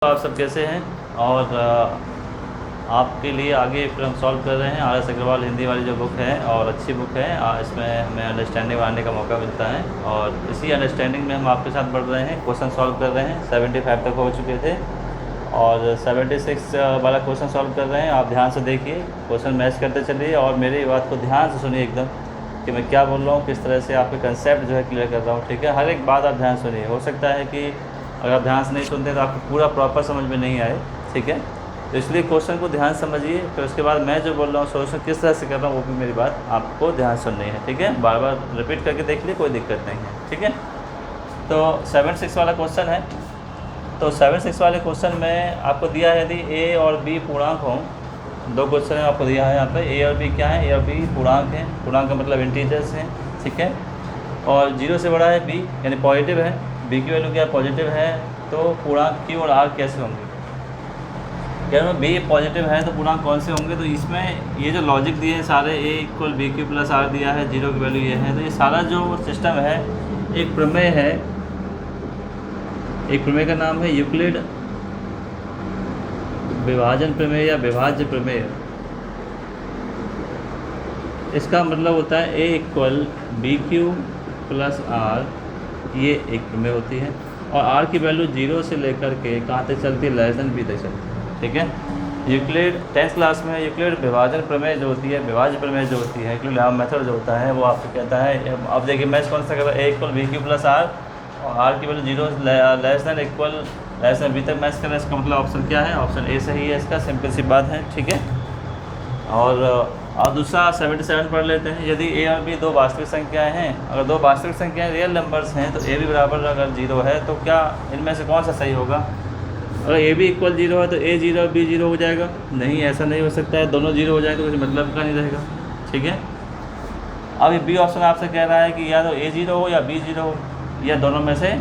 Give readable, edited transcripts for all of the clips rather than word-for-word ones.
आप सब कैसे हैं। और आपके लिए आगे फिर हम सॉल्व कर रहे हैं RS अग्रवाल हिंदी वाली जो बुक है, और अच्छी बुक है। इसमें हमें अंडरस्टैंडिंग बनाने का मौका मिलता है, और इसी अंडरस्टैंडिंग में हम आपके साथ बढ़ रहे हैं। क्वेश्चन सॉल्व कर रहे हैं, 75 तक हो चुके थे और 76 वाला क्वेश्चन सॉल्व कर रहे हैं। आप ध्यान से देखिए, क्वेश्चन मैच करते चलिए और मेरी बात को ध्यान से सुनिए एकदम, कि मैं क्या बोल रहा हूँ, किस तरह से आपके कंसेप्ट जो है क्लियर कर रहा हूँ। ठीक है, हर एक बात आप ध्यान सुनिए। हो सकता है कि अगर आप ध्यान से नहीं सुनते तो आपको पूरा प्रॉपर समझ में नहीं आए। ठीक है, तो इसलिए क्वेश्चन को ध्यान समझिए, फिर उसके बाद मैं जो बोल रहा हूँ सोल्यूशन किस तरह से कर रहा हूँ वो भी मेरी बात आपको ध्यान सुननी है। ठीक है, बार बार रिपीट करके देख लिए, कोई दिक्कत नहीं है। ठीक है, तो 76 वाला क्वेश्चन है। तो 76 वाले क्वेश्चन में आपको दिया है यदि ए और बी पूर्णांक हों। दो क्वेश्चन है आपको दिया है यहाँ पे, ए और बी क्या है, ए और बी पूर्णांक हैं। पूर्णांक का मतलब इंटीजर्स हैं। ठीक है, और 0 से बड़ा है बी, यानी पॉजिटिव है। बी की वैल्यू क्या है, पॉजिटिव है। तो पूर्णांक क्यू और आर कैसे होंगे, यार बी पॉजिटिव है तो पूर्णांक कौन से होंगे। तो इसमें ये जो लॉजिक दिए हैं सारे, A equal B Q plus R दिया है, 0 की वैल्यू ये है। तो ये सारा जो सिस्टम है एक प्रमेय है। एक प्रमेय का नाम है यूक्लिड विभाजन प्रमेय या विभाज्य प्रमेय। इसका मतलब होता है A equal B Q plus R, ये एक प्रमेय होती है। और आर की वैल्यू 0 से लेकर के कहाँ तक चलती है, लेस देन बी तक चलती है। ठीक है, यूक्लिड 10th क्लास में यूक्लिड विभाजन प्रमेय जो होती है, विभाज्य प्रमेय जो होती है, यूक्लिड मेथड जो होता है वो आपको कहता है। अब देखिए मैच कौन सा कर रहा है, A equal B Q plus R और आर की value 0 less than equal less than B तक मैच कर रहा है। इसका मतलब ऑप्शन क्या है, ऑप्शन ए सही है इसका, सिंपल सी बात है। ठीक है, और दूसरा 77 पढ़ लेते हैं। यदि ए और बी दो वास्तविक संख्याएं हैं, अगर दो वास्तविक संख्याएं रियल नंबर्स हैं तो ए भी बराबर अगर 0 है तो क्या इनमें से कौन सा सही होगा। अगर ए भी इक्वल 0 है तो ए 0 और बी 0 हो जाएगा। नहीं, ऐसा नहीं हो सकता है, दोनों 0 हो जाए तो कुछ मतलब का नहीं रहेगा। ठीक है, अब ये बी ऑप्शन आपसे कह रहा है कि या तो ए 0 हो या बी 0 हो, या दोनों में से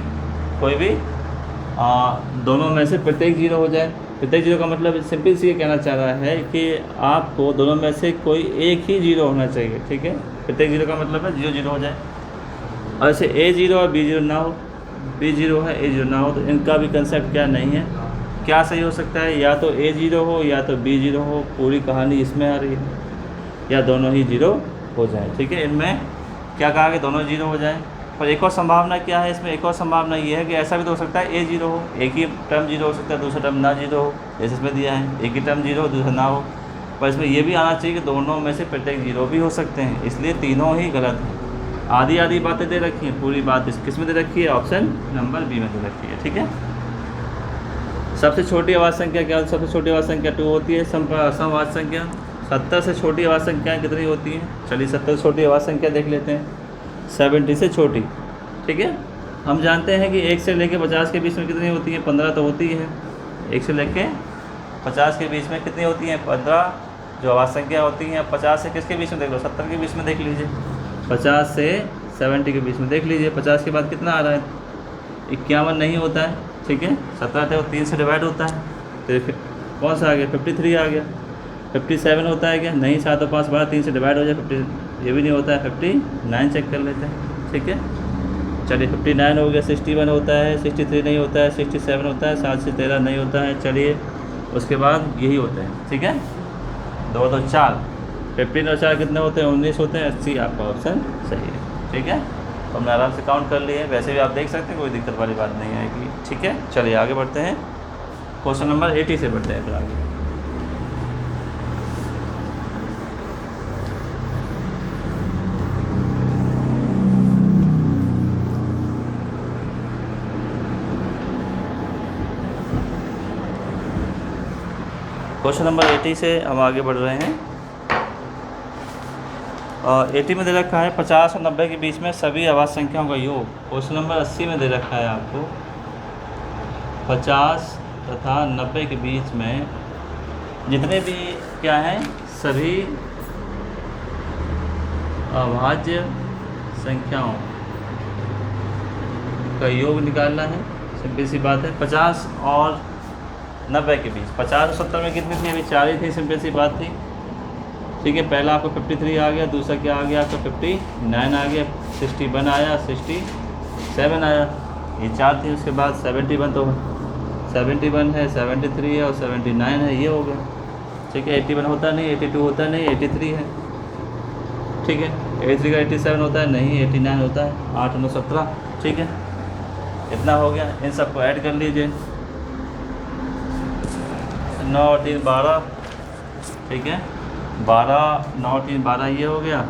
कोई भी दोनों में से प्रत्येक 0 हो जाए। प्रत्येक 0 का मतलब सिंपल सी ये कहना चाह रहा है कि आपको दोनों में से कोई एक ही 0 होना चाहिए। ठीक है, प्रत्येक 0 का मतलब है 0 0 हो जाए। और ऐसे ए 0 और बी 0 ना हो, बी 0 है ए 0 ना हो, तो इनका भी कंसेप्ट क्या नहीं है। क्या सही हो सकता है, या तो ए 0 हो या तो बी 0 हो। पूरी कहानी इसमें आ रही है, या दोनों ही 0 हो जाए। ठीक है, इनमें क्या कहा कि दोनों 0 हो जाए। और एक और संभावना क्या है इसमें, एक और संभावना ये है कि ऐसा भी तो हो सकता है ए 0 हो, एक ही टर्म 0 हो सकता है, दूसरा टर्म ना 0 हो, जैसे इसमें दिया है एक ही टर्म 0 हो दूसरा ना हो। पर इसमें ये भी आना चाहिए कि दोनों में से प्रत्येक 0 भी हो सकते हैं, इसलिए तीनों ही गलत हैं। आधी आधी बातें दे रखी हैं, पूरी बात किस में दे रखी है, ऑप्शन नंबर बी में दे रखी है। ठीक है, सबसे छोटी आवाज़ संख्या क्या, सबसे छोटी आवाज़ संख्या 2 होती है। समवाद संख्या 70 से छोटी आवाज़ संख्याएँ कितनी होती हैं। चलिए 70 से छोटी आवाज़ संख्या देख लेते हैं, 70 से छोटी। ठीक है, हम जानते हैं कि 1 से लेकर 50 के बीच में कितनी होती है, 15 तो होती है। 1 से लेकर 50 के बीच में कितनी होती हैं, 15 जो आवाज़ संख्या होती हैं। 50 से किसके बीच में देख लो, 70 के बीच में देख लीजिए। 50 से 70 के बीच में देख लीजिए। 50 के बाद कितना आ रहा है, 51 नहीं होता है। ठीक है, 17 थे वो 3 से डिवाइड होता है, तो फिर कौन सा आ गया, 53 आ गया। 57 होता है क्या, नहीं, 7 और 5 12 3 से डिवाइड हो जाए, 50 ये भी नहीं होता है। 59 चेक कर लेते हैं। ठीक है, चलिए 59 हो गया। 61 होता है, 63 नहीं होता है, 67 होता है, 7 से 13 नहीं होता है। चलिए उसके बाद यही होते हैं। ठीक है, 2 तो 4, 15 और 4 कितने होते हैं, 19 होते हैं। 80 आपका ऑप्शन सही है। ठीक है, तो हमने आराम से काउंट कर लिए। वैसे भी आप देख सकते हैं, कोई दिक्कत वाली बात नहीं आएगी। ठीक है, चलिए आगे बढ़ते हैं, क्वेश्चन नंबर 80 से बढ़ते हैं फिर आगे। क्वेश्चन नंबर 80 से हम आगे बढ़ रहे हैं। 80 में दे रखा है 50 और 90 के बीच में सभी आवाज़ संख्याओं का योग। क्वेश्चन नंबर 80 में दे रखा है आपको 50 तथा 90 के बीच में जितने भी क्या हैं सभी अभाज्य संख्याओं का योग निकालना है। सिंपल सी बात है। 50 और 90 के बीच, 50 और 70 में कितनी थी, अभी 4 ही थी। सिंपल सी बात थी। ठीक है, पहला आपका 53 आ गया, दूसरा क्या आ गया आपका 59 आ गया, 61 आया, 67 आया, ये 4 थी। उसके बाद 71 तो 71 है, 73 है और 79 है, ये हो गया। ठीक है, 81 होता नहीं, 82 होता नहीं, 83 है। ठीक है, 83 का 87 होता है नहीं, 89 होता है, 8 9 17। ठीक है, इतना हो गया। इन सबको ऐड कर लीजिए, 9 और 3 12। ठीक है, 12 9 और 3 12 ये हो गया।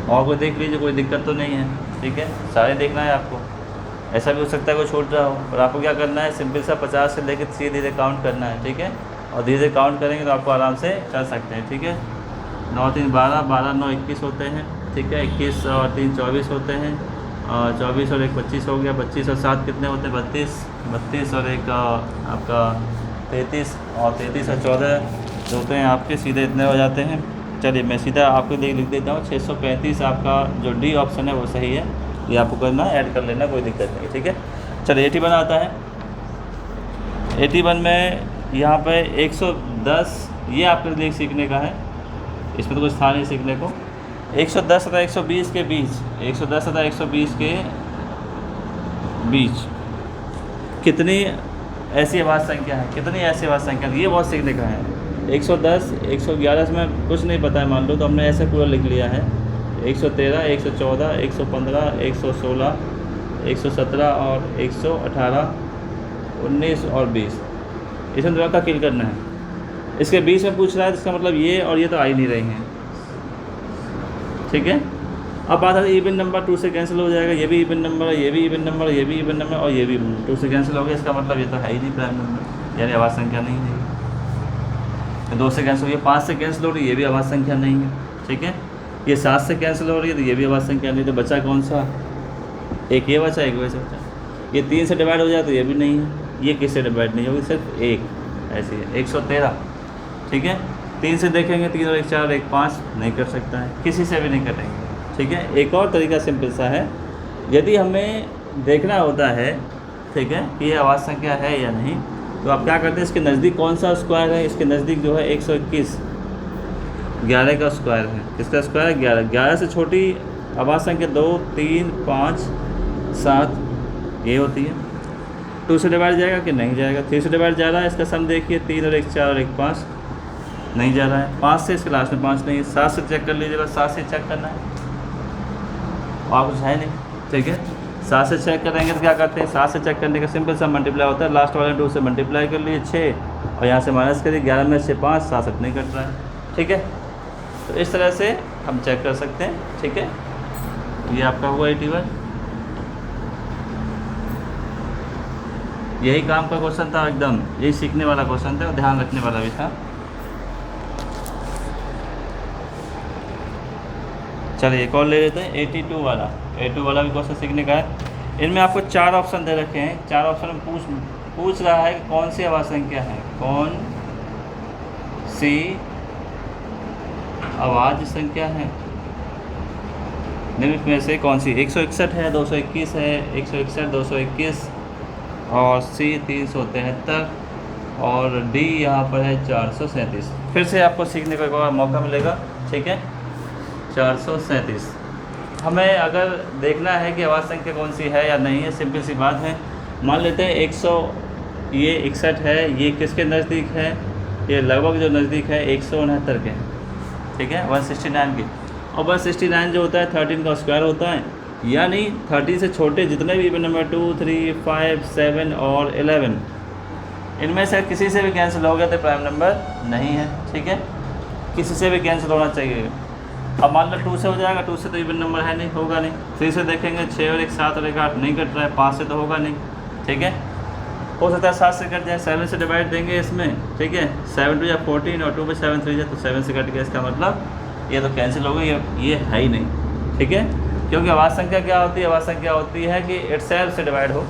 और कोई देख लीजिए, कोई दिक्कत तो नहीं है। ठीक है, सारे देखना है आपको। ऐसा भी हो सकता है कोई छूट रहा हो, और आपको क्या करना है, सिंपल सा 50 से लेकर धीरे धीरे काउंट करना है। ठीक है, और धीरे धीरे काउंट करेंगे तो आपको आराम से कर सकते हैं। ठीक है, 9 3 12, 12 9 21 होते हैं। ठीक है, 21 और 3 24 होते हैं, और 24 और 1 25 हो गया। 25 और 7 कितने होते हैं, 32। 32 और 1 आपका 33, और 33 और 14 जो होते हैं आपके सीधे इतने हो जाते हैं। चलिए मैं सीधा आपके लिए लिख देता हूँ, 635 आपका जो डी ऑप्शन है वो सही है। ये आपको करना है, ऐड कर लेना, कोई दिक्कत नहीं। ठीक है, चलिए 81 आता है। 81 में यहाँ पे 110, ये आपके लिए सीखने का है, इसमें तो कुछ था नहीं सीखने को। 110 तथा 120 के बीच, 110 तथा 120 के बीच कितनी ऐसी आवाज़ संख्या है, कितनी ऐसी आवाज़ संख्या है, ये बहुत सीखने का है। 110 111 में कुछ नहीं पता है मान लो, तो हमने ऐसे पूरा लिख लिया है। 113 114 115 116 117 और 118 19 और 20, इसमें थोड़ा सा किल करना है। इसके बीच में पूछ रहा है, इसका मतलब ये और ये तो आ ही नहीं रही हैं। ठीक है, अब बात है इवन नंबर 2 से कैंसिल हो जाएगा, ये भी इवन नंबर है, ये भी इवन नंबर है, ये भी इवन नंबर, और ये भी 2 से कैंसिल हो गया। इसका मतलब ये तो है ही नहीं प्राइम नंबर, यानी आवाज़ संख्या नहीं है। 2 से कैंसिल हो गया, 5 से कैंसिल हो रही है, ये भी आवाज़ संख्या नहीं है। ठीक है, ये 7 से कैंसिल हो रही है तो ये भी आवाज़ संख्या नहीं। तो बचा कौन सा, एक ये बचा, एक वैसे बचा। ये 3 से डिवाइड हो जाए तो ये भी नहीं है, ये किससे डिवाइड नहीं होगी, सिर्फ एक ऐसी है, 113। ठीक है, 3 से देखेंगे, 3 और 1 4 1 5 नहीं कर सकता है, किसी से भी नहीं कटेंगे। ठीक है, एक और तरीका सिंपल सा है, यदि हमें देखना होता है, ठीक है, कि ये आवाज़ संख्या है या नहीं, तो आप क्या करते हैं, इसके नज़दीक कौन सा स्क्वायर है, इसके नज़दीक जो है 121, 11 का स्क्वायर है। किसका स्क्वायर है, 11। 11 से छोटी आवाज़ संख्या 2 3 5 7 ये होती है। 2 से डिवाइड जाएगा कि नहीं जाएगा, 3 से डिवाइड जा रहा है, इसका सम देखिए, 3 और 1 4 और 1 5 नहीं जा रहा है। 5 से इसके लास्ट में 5 नहीं है। 7 से चेक कर लीजिएगा, 7 से चेक करना है और कुछ है नहीं। ठीक है, 7 से चेक करेंगे तो क्या करते हैं, 7 से चेक करने का सिंपल सा मल्टीप्लाई होता है, लास्ट वाले 2 से मल्टीप्लाई कर लिए 6, और यहाँ से माइनस करिए, 11 में से 5, 67 नहीं कट रहा है। ठीक है, तो इस तरह से हम चेक कर सकते हैं। ठीक है, ये आपका हुआ 81। यही काम का क्वेश्चन था, एकदम यही सीखने वाला क्वेश्चन था और ध्यान रखने वाला भी था। चलिए एक और ले लेते हैं, 82 वाला। 82 वाला भी क्वेश्चन सीखने का है। इनमें आपको 4 ऑप्शन दे रखे हैं, 4 ऑप्शन में पूछ रहा है कि कौन सी आवाज़ संख्या है, कौन सी आवाज़ संख्या है निम्न में से कौन सी। 161 है, 221 है, 161 221 और सी 373 और डी यहाँ पर है 437। फिर से आपको सीखने का एक और मौका मिलेगा। ठीक है, 437 हमें अगर देखना है कि आवाज़ संख्या कौन सी है या नहीं है, सिंपल सी बात है। मान लेते हैं 161 है, ये किसके नज़दीक है, ये लगभग जो नज़दीक है 169 के हैं। ठीक है, 169 के, और 169 जो होता है 13 का स्क्वायर होता है, यानी 13 से छोटे जितने भी इवन नंबर 2 3 5 7 और 11 इनमें से किसी से भी कैंसिल हो गया तो प्राइम नंबर नहीं है। ठीक है, किसी से भी कैंसिल होना चाहिए। अब मान लो 2 से हो जाएगा, 2 से तो इवन नंबर है नहीं, होगा नहीं। 3 से देखेंगे, 6 और 1 7 और 1 8 नहीं कट रहा है, 5 से तो होगा नहीं। ठीक है, हो सकता है 7 से कट जाए, 7 से डिवाइड देंगे इसमें। ठीक है, 7 2 या 14 और 2 में 7 3 जाए तो 7 से कट गया, इसका मतलब ये तो कैंसिल हो गई, ये है ही नहीं। ठीक है, क्योंकि आवाज़ संख्या क्या होती है, आवाज़ संख्या होती है कि इटसेल्फ से डिवाइड हो,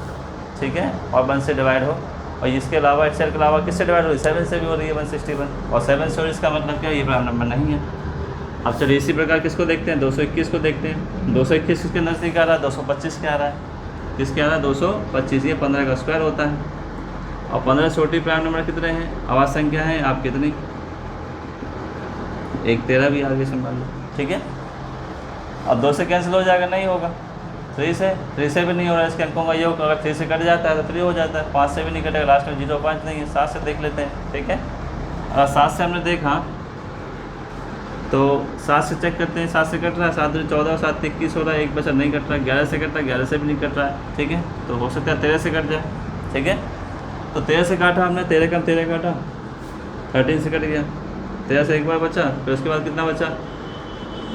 ठीक है, और 1 से डिवाइड हो, और इसके अलावा इटसेल्फ के अलावा किससे डिवाइड हो रही है, 7 से भी हो रही है 161, और 7 से, इसका मतलब क्या, ये प्राइम नंबर नहीं है। अब चलिए इसी प्रकार किसको देखते हैं, 221 को देखते हैं। 221 किसके नज़दीक आ रहा है, 225 के आ रहा है। किसके आ रहा है, 225, ये 15 का स्क्वायर होता है, और 15 से छोटी प्राइम नंबर कितने हैं, आवाज़ संख्या है आप कितनी, 1 13 भी आगे संभाल लो। ठीक है, अब 2 से कैंसिल हो जाएगा, नहीं होगा, 3 से भी नहीं हो रहा है इसके अंकों का योग। अगर 3 से कट जाता है तो 3 हो जाता है, 5 से भी नहीं कटेगा, लास्ट में 0 5 नहीं है। 7 से देख लेते हैं, ठीक है। अगर 7 से हमने देखा तो 7 से चेक करते हैं, 7 से कट रहा है, 7 14 और 7 21 हो रहा है, एक बचा नहीं कट रहा है। 11 से कट रहा है, 11 से भी नहीं कट रहा है, ठीक है। तो हो सकता है 13 से कट जाए, ठीक है। तो 13 से काटा हमने, 13 कम 13 काटा, 13 से कट गया। 13 से एक बार बचा, फिर उसके बाद कितना बचा,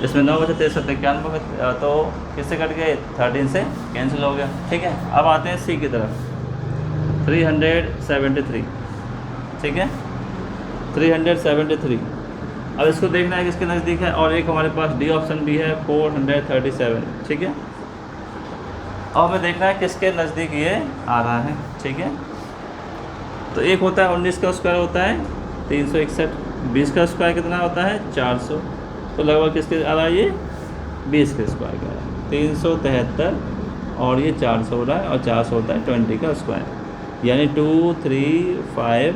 इसमें 9 बचा, 13 7 91, तो किससे कट गए, 13 से कैंसिल हो गया, ठीक है। अब आते हैं सी की तरफ, 373, ठीक है, 373। अब इसको देखना है कि इसके नज़दीक है, और एक हमारे पास डी ऑप्शन भी है 437, ठीक है। अब हमें देखना है किसके नज़दीक ये आ रहा है, ठीक है। तो एक होता है 19 का स्क्वायर होता है 361, 20 का स्क्वायर कितना होता है 400, तो लगभग किसके आ रहा है ये 20 के स्क्वायर का, 373 और ये 400 हो रहा है, और 400 होता है 20 का स्क्वायर, यानी 2 3 5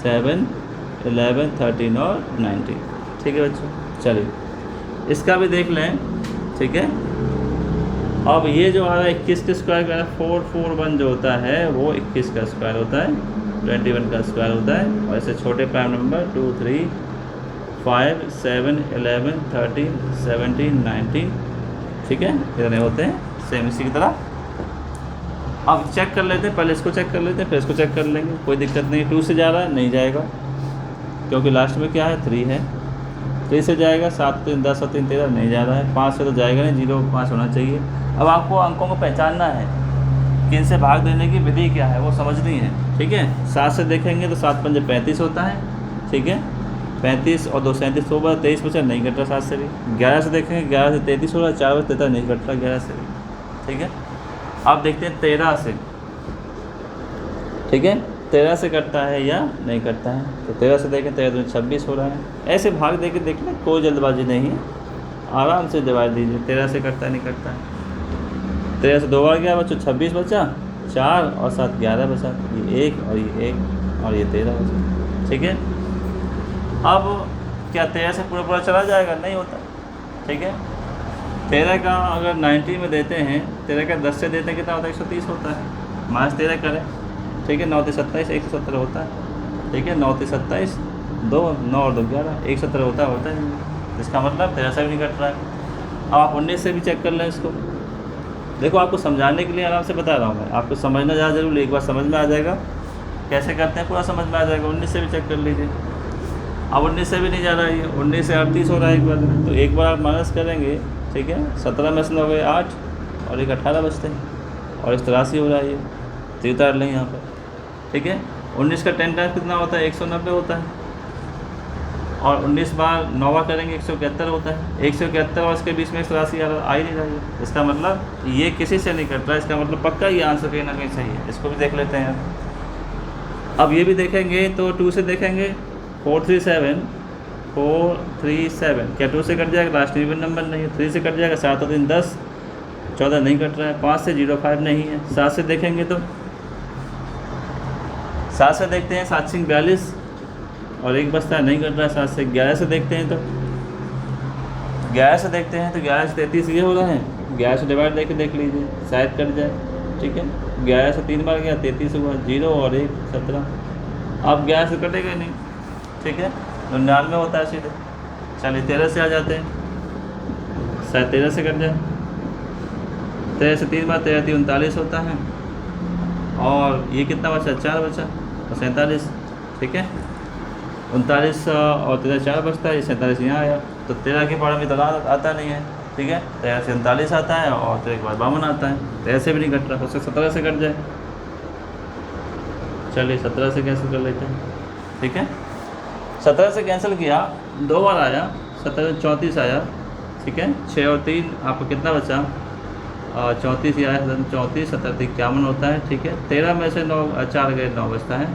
7 11 13 और 19, ठीक है बच्चों। चलिए इसका भी देख लें, ठीक है। अब ये जो आ रहा है 21 के स्क्वायर का 441 जो होता है वो 21 का स्क्वायर होता है, 21 का स्क्वायर होता है। और ऐसे छोटे प्राइम नंबर 2 3 5 7 11 13 17 19, ठीक है, इतने होते हैं सेम इसी की तरह। अब चेक कर लेते हैं, पहले इसको चेक कर लेते हैं, फिर इसको चेक कर लेंगे, कोई दिक्कत नहीं। 2 से जा रहा है, नहीं जाएगा, क्योंकि लास्ट में क्या है 3 है। 3 से जाएगा, 7 3 10 और 3 13, नहीं जा रहा है। 5 से तो जाएगा नहीं, 0 5 होना चाहिए। अब आपको अंकों को पहचानना है कि इनसे भाग देने की विधि क्या है, वो समझनी है, ठीक है। 7 से देखेंगे तो 7 पंजे 35 होता है, ठीक है, 35 और 2 37 हो गया, 23 बचा, नहीं कट रहा 7 से भी। 11 से देखेंगे, 11 से 33 हो रहा है, 4 बचा 33, नहीं कट रहा 11 से भी, ठीक है। अब देखते हैं 13 से, ठीक है, 13 से कटता है या नहीं कटता है। तो 13 से देखें, 13 दूनी 26 हो रहा है। ऐसे भाग दे के देख लें, कोई जल्दबाजी नहीं है, आराम से डिवाइड दीजिए। 13 से कटता है, नहीं कटता है। 13 से 2 बार गया बच्चों, 26 बचा, 4 और 7 11 बचा, ये 1 और ये 1 और ये 13 बचा, ठीक है। अब क्या 13 से पूरा चला जाएगा, नहीं होता, ठीक है। 13 का अगर 90 में देते हैं, 13 का 10 से देते हैं, कितना होता है 130 होता है, माइनस 13 करें, ठीक है। 9 3 27 170 होता है, ठीक है। 9 3 27 2 9 और 2 11 170 होता है, इसका मतलब 13 से भी नहीं कट रहा है। अब आप 19 से भी चेक कर लें इसको। देखो आपको समझाने के लिए आराम से बता रहा हूँ मैं, आपको समझना ज़्यादा जरूरी, एक बार समझ में आ जाएगा कैसे करते हैं, पूरा समझ में आ जाएगा। 19 से भी चेक कर लीजिए। अब 19 से भी नहीं जा रहा है, ये 19 से 38 हो रहा है एक बार में, तो एक बार आप माइनस करेंगे, ठीक है। 17 में से 9 गए 8 और एक 18 बचते हैं, और 83 हो रहा है ये, तो उतार लें यहाँ पर, ठीक है। 19 का 10 टाइम्स कितना होता है 190 होता है, और 19 बार 9 करेंगे 171 होता है। 171 और इसके बीच में 183 आ ही नहीं रहा है, इसका मतलब ये किसी से नहीं कट रहा है, इसका मतलब पक्का ये आंसर कहीं ना कहीं सही है। इसको भी देख लेते हैं। अब ये भी देखेंगे तो 2 से देखेंगे 437 क्या 2 से कट जाएगा, लास्ट इवन नंबर नहीं है। 3 से कट जाएगा, 7 और 3 10 14 नहीं कट रहा है। 5 से 05 नहीं है। 7 से देखेंगे तो 7 से देखते हैं, 7 से 42 और एक बचता है, नहीं कट रहा है। 7 से 11 से देखते हैं तो 11 से देखते हैं तो 11 से 33 ये हो रहा है। 11 से डिवाइड देके देख लीजिए, शायद कट जाए, ठीक है। 11 से 3 बार गया, 33 हुआ, 0 और 1 17। अब 11 से कटेगा ही नहीं, ठीक है, 99 होता है सीधे। चलिए 13 से आ जाते हैं, शायद 13 से कट जाए। 13 से 3 बार 13 3 39 होता है, और ये कितना बचा 4 बचा और 47, ठीक है। 39 और 13 4 बचता है, 47 यहाँ आया, तो 13 के पार में तो आता नहीं है, ठीक है। 13 से 39 आता है और 13 के बाद 52 आता है, 13 से भी नहीं कट रहा, उससे 17 से कट जाए। चलिए 17 से कैंसिल कर लेते हैं, ठीक है। 17 से कैंसिल किया, 2 बार आया, 17 में 34 आया, ठीक है। 6 और 3 आपको कितना बचा 34 ही आया, 34 17 51 होता है, ठीक है। 13 में से 9 4 गए 9 बचता है,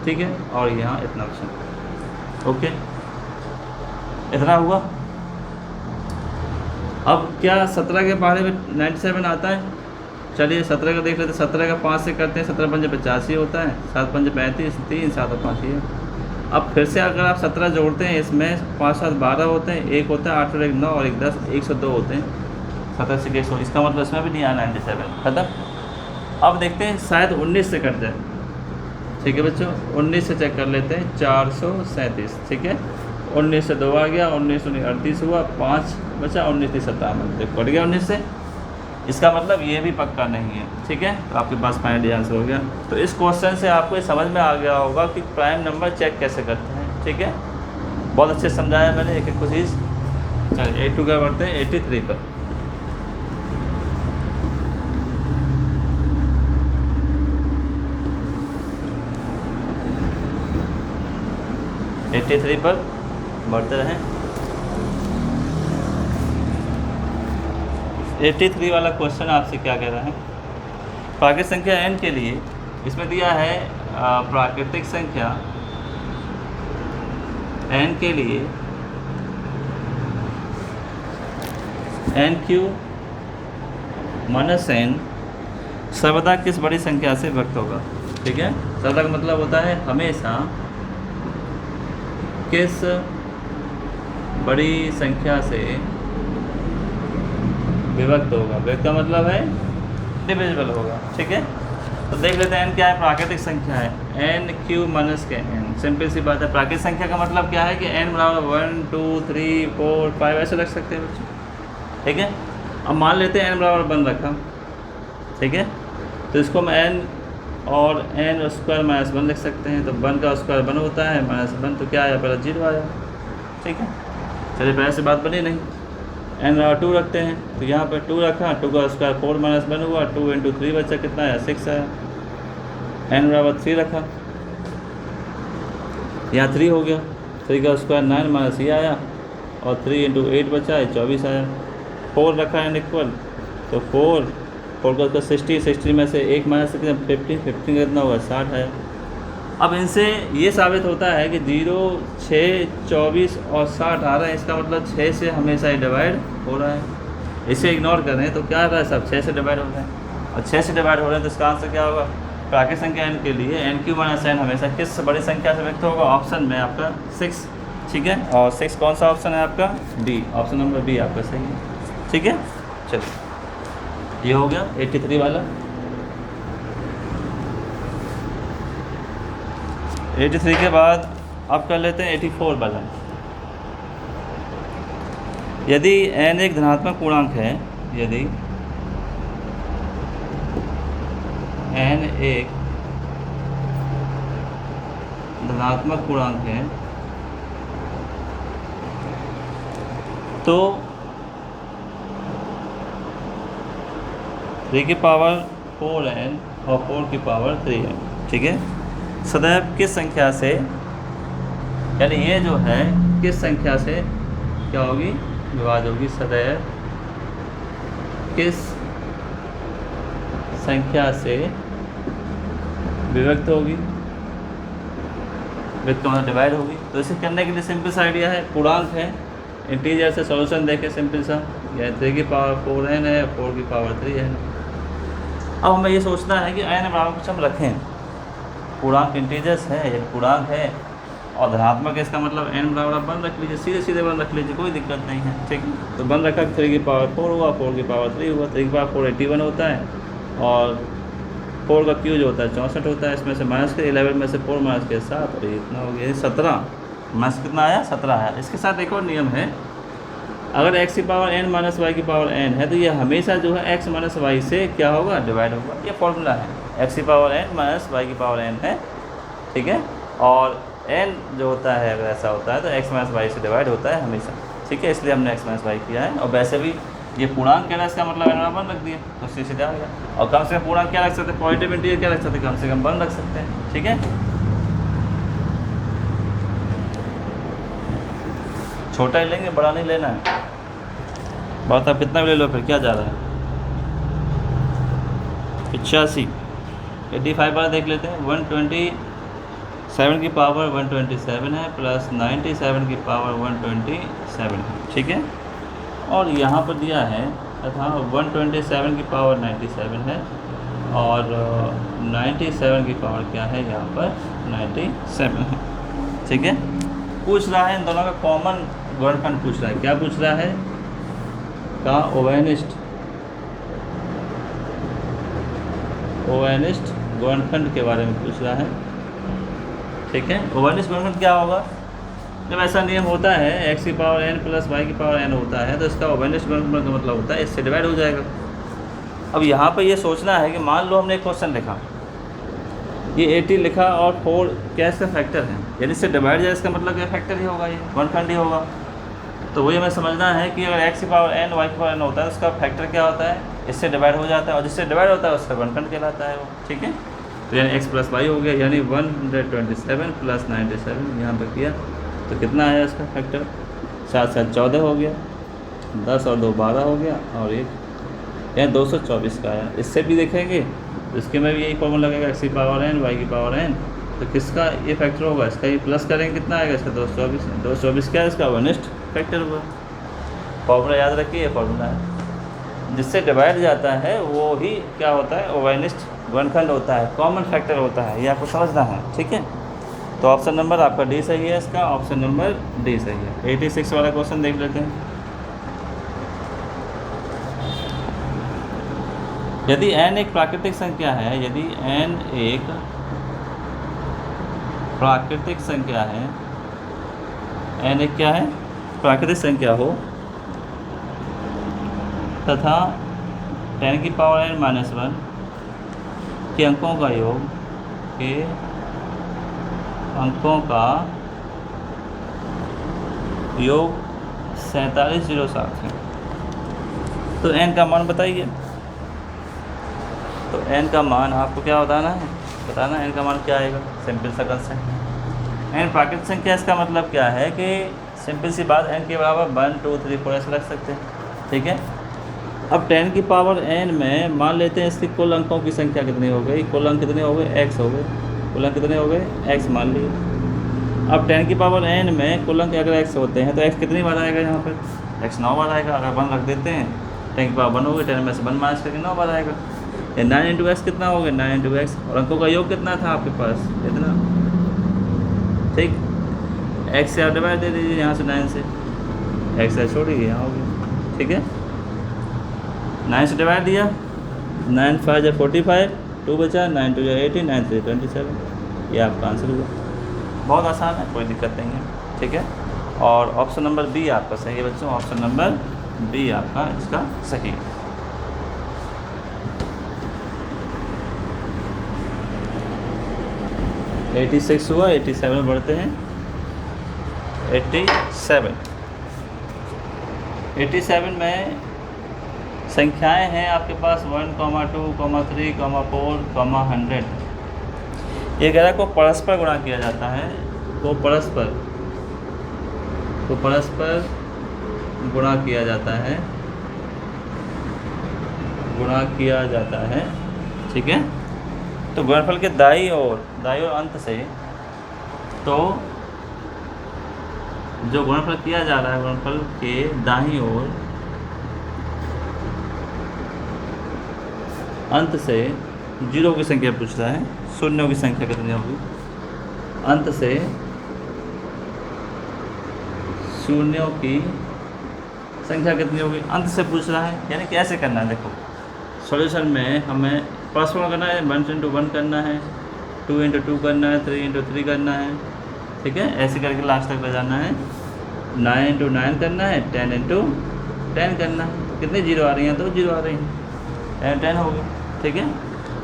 ठीक है। और यहाँ इतना बचा, ओके, इतना हुआ। अब क्या 17 के पहाड़े में 97 आता है। चलिए 17 का देख लेते हैं। 17 का 5 से करते हैं, 17 पंजे 85 होता है, 7 पंजे 35 3 7 और 5 ये। अब फिर से अगर आप 17 जोड़ते हैं, इसमें 5 7 12 होते हैं, 1 होता है 8 और 1 9 और 1 10 102 होते हैं, 87 के 100, इसका मतलब इसमें भी नहीं आया 97, खत्म। अब देखते हैं शायद 19 से कट जाए। ठीक है बच्चों, 19 से चेक कर लेते हैं, 437। ठीक है, 19 से 2 आ गया, 19 38 हुआ, 5 बचा, 19 57, देखो कट गया 19 से। इसका मतलब ये भी पक्का नहीं है। ठीक है, तो आपके पास फाइनली आंसर हो गया। तो इस क्वेश्चन से आपको ये समझ में आ गया होगा कि प्राइम नंबर चेक कैसे करते हैं। ठीक है, बहुत अच्छे समझाया मैंने एक एक चीज़। चलिए 82 का बढ़ते हैं 83 पर। पर बढ़ते रहें। 83 वाला क्वेश्चन आपसे क्या कह रहा है? प्राकृतिक संख्या n के लिए इसमें दिया है प्राकृतिक संख्या n के लिए n³ - n सर्वदा किस बड़ी संख्या से व्यक्त होगा। ठीक है, सर्वदा का मतलब होता है हमेशा किस बड़ी संख्या से विभक्त होगा। व्यक्त का मतलब है डिविजिबल होगा। ठीक है, तो देख लेते हैं n क्या है। प्राकृतिक संख्या है n³ - n। सिंपल सी बात है। प्राकृतिक संख्या का मतलब क्या है कि n बराबर 1 2 3 4 5 ऐसे रख सकते हैं बच्चों। ठीक है, अब मान लेते हैं n बराबर 1 रखा। ठीक है, तो इसको हम n और n² - 1 लिख सकते हैं। तो 1 का स्क्वायर 1 होता है, -1 तो क्या आया, पहले 0 आया। ठीक है, चलिए पहले से बात बनी नहीं। n बराबर 2 रखते हैं, तो यहाँ पर 2 रखा, 2 का स्क्वायर 4 - 1 हुआ, 2 × 3 बचा, कितना आया, 6 आया। n बराबर 3 रखा, यहाँ 3 हो गया, 3 का स्क्वायर 9 - ये आया, और 3 × 8 बचा है, 24 आया। 4 रखा n इक्वल, तो 4 का 60 में से 1 माइनस 15 का कितना होगा, 60 है। अब इनसे ये साबित होता है कि 0 6 24 और 60 आ रहा है। इसका मतलब 6 से हमेशा ही डिवाइड हो रहा है। इसे इग्नोर करें तो क्या आ रहा है, सब 6 से डिवाइड हो रहे हैं, और 6 से डिवाइड हो रहे हैं, तो इसका आंसर क्या होगा। प्राकृतिक संख्या n के लिए n³ - n हमेशा किस बड़ी संख्या से व्यक्त होगा। ऑप्शन में आपका 6। ठीक है, और 6 कौन सा ऑप्शन है आपका, डी, ऑप्शन नंबर बी आपका सही है। ठीक है, चलिए ये हो गया 83 वाला। 83 के बाद अब कर लेते हैं 84 वाला। यदि n एक धनात्मक पूर्णांक है, यदि n एक धनात्मक पूर्णांक है, तो 3 की पावर 4n और 4 की पावर 3n। ठीक है, सदैव किस संख्या से, यानी ये जो है किस संख्या से क्या होगी, विभाज्य होगी। सदैव किस संख्या से विभक्त होगी, विभक्त मतलब डिवाइड होगी। तो इसे करने के लिए सिंपल सा आइडिया है, पूर्णांक है, इंटीजर से सॉल्यूशन देखें सिंपल सा। यह 3 की पावर 4n है, 4 की पावर 3n। अब हमें ये सोचना है कि n बराबर कुछ हम रखें, पूर्णांक इंटीजर्स है, ये पूर्णांक है, और धनात्मक है, इसका मतलब n बराबर 1 रख लीजिए, सीधे सीधे 1 रख लीजिए, कोई दिक्कत नहीं है। ठीक है, तो 1 रखा, 3 की पावर 4 हुआ, 4 की पावर 3 हुआ, 3 की पावर 4 81 होता है, और 4 का क्यूब जो होता है 64 होता है। इसमें से माइनस के 11 में से 4 माइनस के 7, और इतना हो गया 17, माइनस कितना आया, 17 आया। इसके साथ एक और नियम है, अगर x की पावर n - y की पावर n है, तो ये हमेशा जो है x - y से क्या होगा, डिवाइड होगा। ये फॉर्मूला है, x की पावर n - y की पावर n है। ठीक है, और n जो होता है अगर ऐसा होता है तो x - y से डिवाइड होता है हमेशा। ठीक है, इसलिए हमने x - y किया है। और वैसे भी ये पूर्णांक कह रहा है, इसका मतलब n बराबर 1 रख दिया, तो उससे सीधे आ गया। और कम से कम पूर्णांक क्या रख सकते हैं, पॉजिटिव इंटीजर क्या रख सकते हैं, कम से कम 1 रख सकते हैं। ठीक है, छोटा ही लेंगे, बड़ा नहीं लेना है। बात आप कितना भी ले लो, फिर क्या जा रहा है। 85 85 वाला देख लेते हैं। 127 की पावर 127 है, प्लस 97 की पावर 127 है। ठीक है, और यहाँ पर दिया है तथा 127 की पावर 97 है, और 97 की पावर क्या है, यहाँ पर 97 है। ठीक है, पूछ रहा है इन दोनों का कॉमन गुणनखंड पूछ रहा है। क्या पूछ रहा है, का ओवेनिस्ट ओवेनिस्ट गुणनखंड के बारे में पूछ रहा है। ठीक है, ओवेनिस्ट गुणनखंड क्या होगा? जब ऐसा नियम होता है x की पावर n प्लस y की पावर n होता है तो इसका ओवेनिस्ट गुणनखंड का मतलब होता है इससे डिवाइड हो जाएगा। अब यहाँ पर ये सोचना है कि मान लो हमने एक क्वेश्चन लिखा, ये 80 लिखा और 4 क्या इसका फैक्टर है, यानी इससे डिवाइड जाए, इसका मतलब क्या फैक्टर ही होगा, ये गुणनखंड ही होगा। तो वही हमें समझना है कि अगर x की पावर n y की पावर n होता है उसका फैक्टर क्या होता है, इससे डिवाइड हो जाता है, और जिससे डिवाइड होता है उसका गुणनखंड कहलाता है वो। ठीक है, तो यानी x प्लस वाई हो गया, यानी 127 प्लस 97 यहाँ पर किया तो कितना आया इसका फैक्टर, 7 7 14 हो गया, 10 और 2 12 हो गया, और एक यानी 224 का आया। इससे भी देखेंगे तो इसके में भी यही फॉर्मूला लगेगा, x की पावर n y की पावर n, तो किसका ये फैक्टर होगा, इसका ये प्लस करेंगे कितना आएगा इसका 224। 224 क्या है इसका ओवेनिस्ट फैक्टर हुआ। फॉर्मूला याद रखिए, ये फॉर्मूला है, जिससे डिवाइड जाता है वो ही क्या होता है, ओवेनिस्ट गुणनखंड होता है, कॉमन फैक्टर होता है, ये आपको समझना है। ठीक है, तो ऑप्शन नंबर आपका डी सही है, इसका ऑप्शन नंबर डी सही है। 86 वाला क्वेश्चन देख लेते हैं। यदि n एक प्राकृतिक संख्या है, यदि n एक प्राकृतिक संख्या है, n एक क्या है, प्राकृतिक संख्या हो, तथा 10 की पावर n माइनस 1 के अंकों का योग योग 4707 है, तो n का मान बताइए। तो n का मान आपको क्या बताना है, बताना n का मान क्या आएगा, सिंपल सा कंसेप्ट। n प्राकृतिक संख्या, इसका मतलब क्या है कि सिंपल सी बात, n के बराबर 1 2 3 4 ऐसे रख सकते हैं। ठीक है, अब 10 की पावर n में मान लेते हैं इसकी कुल अंकों की संख्या कितनी हो गई, कुल अंक कितने हो गए, x हो गए, कुल अंक कितने हो गए, x मान लिए। अब 10 की पावर n में कुल अंक अगर x होते हैं तो x कितनी बार आएगा, यहाँ पर x 9 बार आएगा। अगर 1 रख देते हैं, 10 की पावर 1 हो गई, 10 में से 1 माइनस करके 9 बार आएगा। 9 इंटू एक्स कितना हो गया, 9 इंटू एक्स, और अंकों का योग कितना था आपके पास, इतना। ठीक, x से आप डिवाइड दे दीजिए यहाँ से 9 से, x से छोड़िए यहाँ हो गया। ठीक है, 9 से डिवाइड दिया, 9 5 जा 45, 2 बचा, 9 2 जा 18, 9 3 27, ये आपका आंसर हुआ। बहुत आसान है, कोई दिक्कत नहीं है। ठीक है, और ऑप्शन नंबर बी आपका सही है बच्चों, ऑप्शन नंबर बी आपका इसका सही है। एटी 86 हुआ, 87 बढ़ते हैं। 87 में संख्याएं हैं आपके पास 1, 2, 3, 4, 100। ये ग्यारह को परस्पर गुणा किया जाता है, को परस्पर गुणा किया जाता है, ठीक है। तो गुणनफल के दाईं ओर अंत से, तो जो गुणनफल किया जा रहा है, गुणनफल के दाईं ओर अंत से जीरो की संख्या पूछ रहा है, शून्यों की संख्या कितनी होगी, अंत से शून्यों की संख्या कितनी होगी, अंत से पूछ रहा है। यानी कैसे करना है, देखो सॉल्यूशन में हमें परस्पर करना है, 1 into 1 करना है, 2 into 2 करना है, 3 into 3 करना है, ठीक है। ऐसे करके लास्ट तक ले जाना है। 9 into 9 करना है, 10 into 10 करना है। कितने जीरो आ रही हैं, 2 जीरो आ रही हैं, 10 हो गई, ठीक है।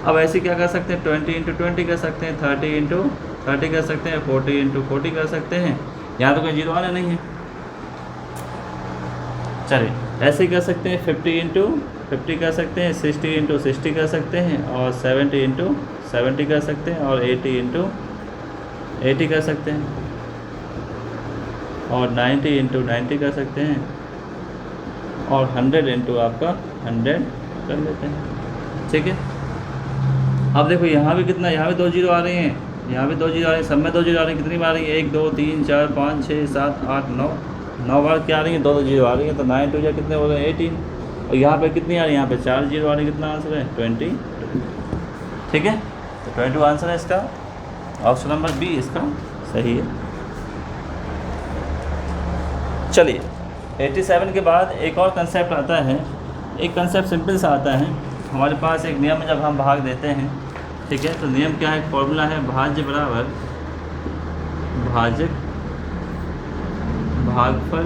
अब ऐसे क्या कर सकते हैं, 20 into 20 कर सकते हैं, 30 into 30 कर सकते हैं, 40 into 40 कर सकते हैं। यहाँ तो कोई जीरो आना नहीं है, चलिए ऐसे ही कर सकते हैं। 50 into 50 कर सकते हैं, 60 into 60 कर सकते हैं, और 70 into 70 कर सकते हैं, और 80 into 80 कर सकते हैं, और 90 into 90 कर सकते हैं, और 100 into आपका 100 कर लेते हैं, ठीक है। अब देखो यहाँ भी कितना, यहाँ भी 2 जीरो आ रही हैं, यहाँ भी 2 जीरो आ रही हैं, सब में 2 जीरो आ रही हैं। कितनी बार आ रही है, 1 2 3 4 5 6 7 8 9 बार क्या आ रही है, 2 जीरो आ रही है। तो 9 2 कितने हो गए, 18। और यहाँ पे कितनी आ रही है, यहाँ पे 4 जीरो आ रही है। कितना आंसर है, 20, ठीक है। तो 22 आंसर है इसका, ऑप्शन नंबर बी इसका सही है। चलिए 87 के बाद एक और कंसेप्ट आता है, एक कंसेप्ट सिंपल सा आता है। हमारे पास एक नियम है जब हम भाग देते हैं, ठीक है, तो नियम क्या है, फॉर्मूला है भाज्य बराबर भाजक भागफल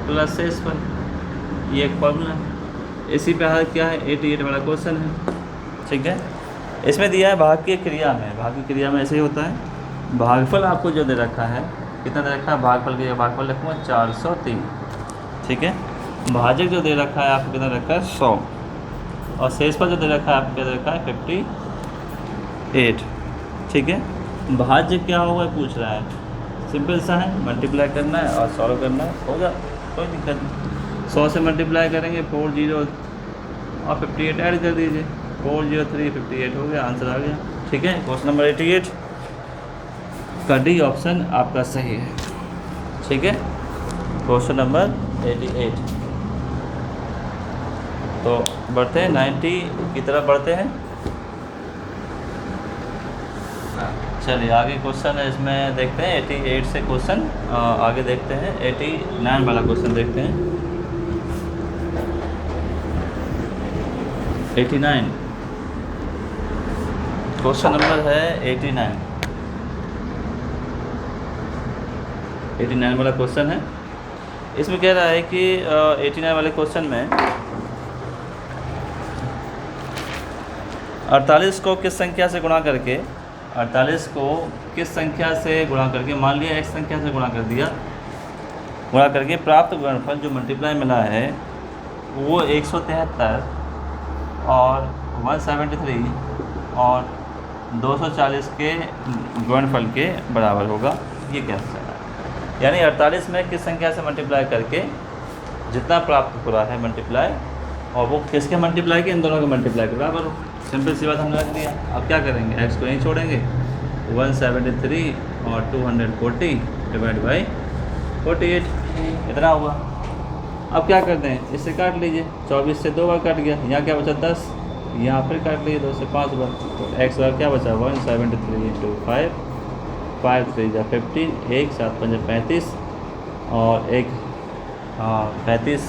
प्लस शेषफल, ये एक फॉर्मूला है। इसी पे हाल क्या है 88 वाला क्वेश्चन है, ठीक है। इसमें दिया है भाग की क्रिया में ऐसे ही होता है। भागफल आपको जो दे रखा है, कितना दे रखा है, भागफल रखूँगा 403, ठीक है। भाजक जो दे रखा है आपको कितना रखा है 100, और शेषफल जो दे रखा है आपको क्या दे रखा है 58, ठीक है। भाज्य क्या होगा पूछ रहा है, सिंपल सा है, मल्टीप्लाई करना है और सॉल्व करना है, होगा, कोई दिक्कत नहीं। 100 से मल्टीप्लाई करेंगे 40 और 58 ऐड कर दीजिए, 403 58 हो गया, आंसर आ गया, ठीक है। क्वेश्चन नंबर 88 का डी ऑप्शन आपका सही है, ठीक है। Question number 88। तो बढ़ते हैं 90 की तरफ बढ़ते हैं। चलिए आगे क्वेश्चन है, इसमें देखते हैं 88 से क्वेश्चन आगे देखते हैं, 89 वाला क्वेश्चन देखते हैं। 89 क्वेश्चन नंबर है 89 वाला क्वेश्चन है। इसमें कह रहा है कि 89 वाले क्वेश्चन में 48 को किस संख्या से गुणा करके, 48 को किस संख्या से गुणा करके, मान लिया एक संख्या से गुणा कर दिया, गुणा करके प्राप्त गुणनफल जो मल्टीप्लाई मिला है वो 173 और 173 और 240 के गुणनफल के बराबर होगा, ये कैसे चला। यानी 48 में किस संख्या से मल्टीप्लाई करके जितना प्राप्त हो रहा है मल्टीप्लाई, और वो किसके मल्टीप्लाई के, इन दोनों के मल्टीप्लाई के बराबर हो। सिंपल सी बात हमने रख दिया। अब क्या करेंगे, x को नहीं छोड़ेंगे, 173 और 240 डिवाइड बाई 48, इतना हुआ। अब क्या करते हैं, इससे काट लीजिए, 24 से 2 बार कट गया, यहाँ क्या बचा 10, यहाँ फिर काट लीजिए 2 से 5 बार, तो x बार क्या बचा 173 इंटू 5, 5 3 जा 15, 1 7 5 35 और 1 35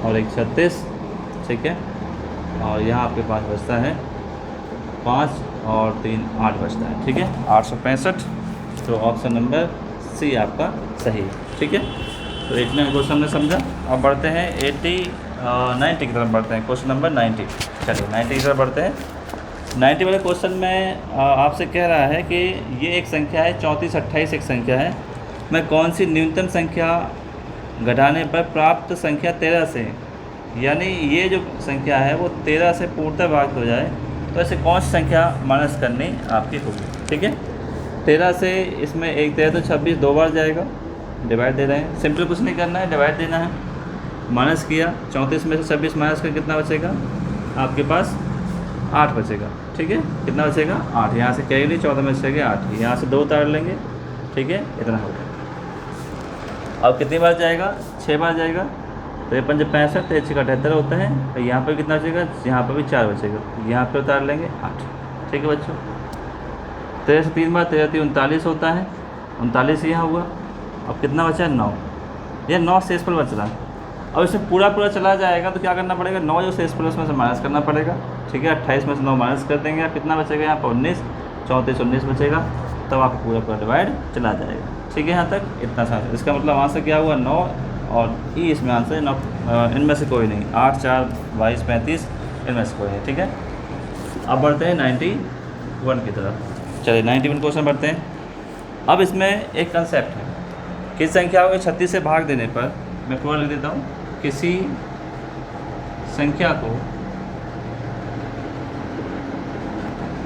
और 1 36, ठीक है। और यहाँ आपके पास बचता है 5 और 3 8 बचता है, ठीक है, 865। तो ऑप्शन नंबर सी आपका सही है, ठीक है। तो 89 क्वेश्चन हमने समझा। अब बढ़ते हैं 90 की तरफ बढ़ते हैं, क्वेश्चन नंबर 90। चलिए 90 की तरफ बढ़ते हैं। 90 वाले क्वेश्चन में आपसे कह रहा है कि ये एक संख्या है 34 28 एक संख्या है, मैं कौन सी न्यूनतम संख्या घटाने पर प्राप्त संख्या 13 से, यानी ये जो संख्या है वो 13 से पूर्णतः भाग हो जाए, तो ऐसे कौन सी संख्या माइनस करनी आपकी होगी, ठीक है। 13 से इसमें 1 13 तो 26 2 बार जाएगा, डिवाइड दे रहे हैं, सिंपल कुछ नहीं करना है, डिवाइड देना है। माइनस किया, 34 में से 26 माइनस कर कितना बचेगा आपके पास 8 बचेगा, ठीक है। कितना बचेगा 8, यहाँ से कह ली 14 में से 8, यहाँ से 2 उतार लेंगे, ठीक है, इतना हो गया। अब कितनी बार जाएगा 6 बार जाएगा, तो ये 5 65 तो 6 78 होता है, तो यहाँ पर कितना बचेगा, यहाँ पर भी 4 बचेगा, यहाँ पर उतार लेंगे 8, ठीक है बच्चों। 13 से 3 बार 13 3 39 होता है, 39 यहाँ हुआ। अब कितना बचा 9, ये 9 शेषफल बच रहा है। अब इसमें पूरा चला जाएगा तो क्या करना पड़ेगा, 9 जो शेषफल उसमें से माइनस करना पड़ेगा, ठीक है। 28 में से 9 माइनस कर देंगे, कितना बचेगा यहाँ पर 19, 34 19 बचेगा, तब आपको पूरा डिवाइड चला जाएगा, ठीक है। यहाँ तक इतना सा, इसका मतलब आंसर क्या हुआ 9 और ई इसमें आंसर 9, इनमें से कोई नहीं, 8 4 22 35 इनमें से कोई नहीं, ठीक है। अब बढ़ते हैं 91 की तरफ। चलिए 91 क्वेश्चन बढ़ते हैं। अब इसमें एक कंसेप्ट है, किस संख्या को 36 से भाग देने पर, मैं पूरा लिख देता हूँ, किसी संख्या को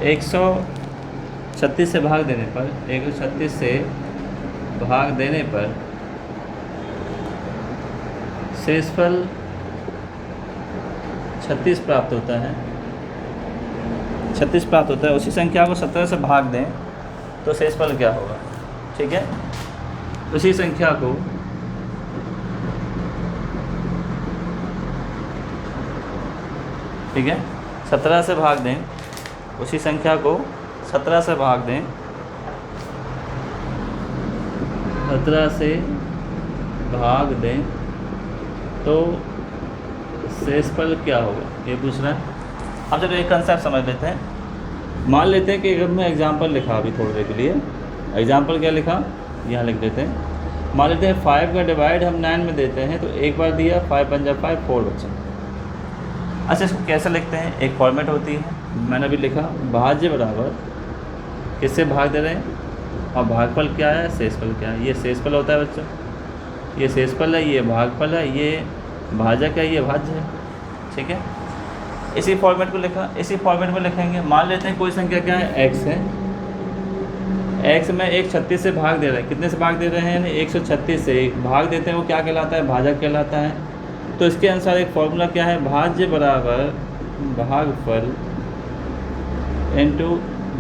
136 से भाग देने पर, 136 से भाग देने पर शेषफल 36 प्राप्त होता है, 36 प्राप्त होता है। उसी संख्या को 17 से भाग दें तो शेषफल क्या होगा, ठीक है। उसी संख्या को ठीक है 17 से भाग दें, उसी संख्या को 17 से भाग दें, 17 से भाग दें तो शेषफल क्या होगा ये पूछ रहा है। अब चलो एक कंसेप्ट समझ लेते हैं। मान लेते हैं कि अगर मैं एग्जांपल लिखा अभी थोड़ी देर के लिए, एग्जांपल क्या लिखा यहाँ लिख देते हैं। मान लेते हैं 5 का डिवाइड हम 9 में देते हैं, तो एक बार दिया 5 पंजा 5 4 बचा। अच्छा इसको कैसे लिखते हैं, एक फॉर्मेट होती है, मैंने अभी लिखा भाज्य बराबर किससे भाग दे रहे हैं और भागफल क्या है, शेषफल क्या है। ये शेषफल होता है बच्चों, ये शेषफल है, ये भागफल है, ये भाजक है, ये भाज्य है। ठीक है, इसी फॉर्मेट को लिखा, इसी फॉर्मेट में लिखेंगे। मान लेते हैं कोई संख्या क्या है, x है, x में 136 से भाग दे रहे हैं। कितने से भाग दे रहे हैं, यानी 136 से भाग देते हैं, वो क्या कहलाता है, भाजक कहलाता है। तो इसके अनुसार एक फॉर्मूला क्या है, भाज्य बराबर भागफल इंटू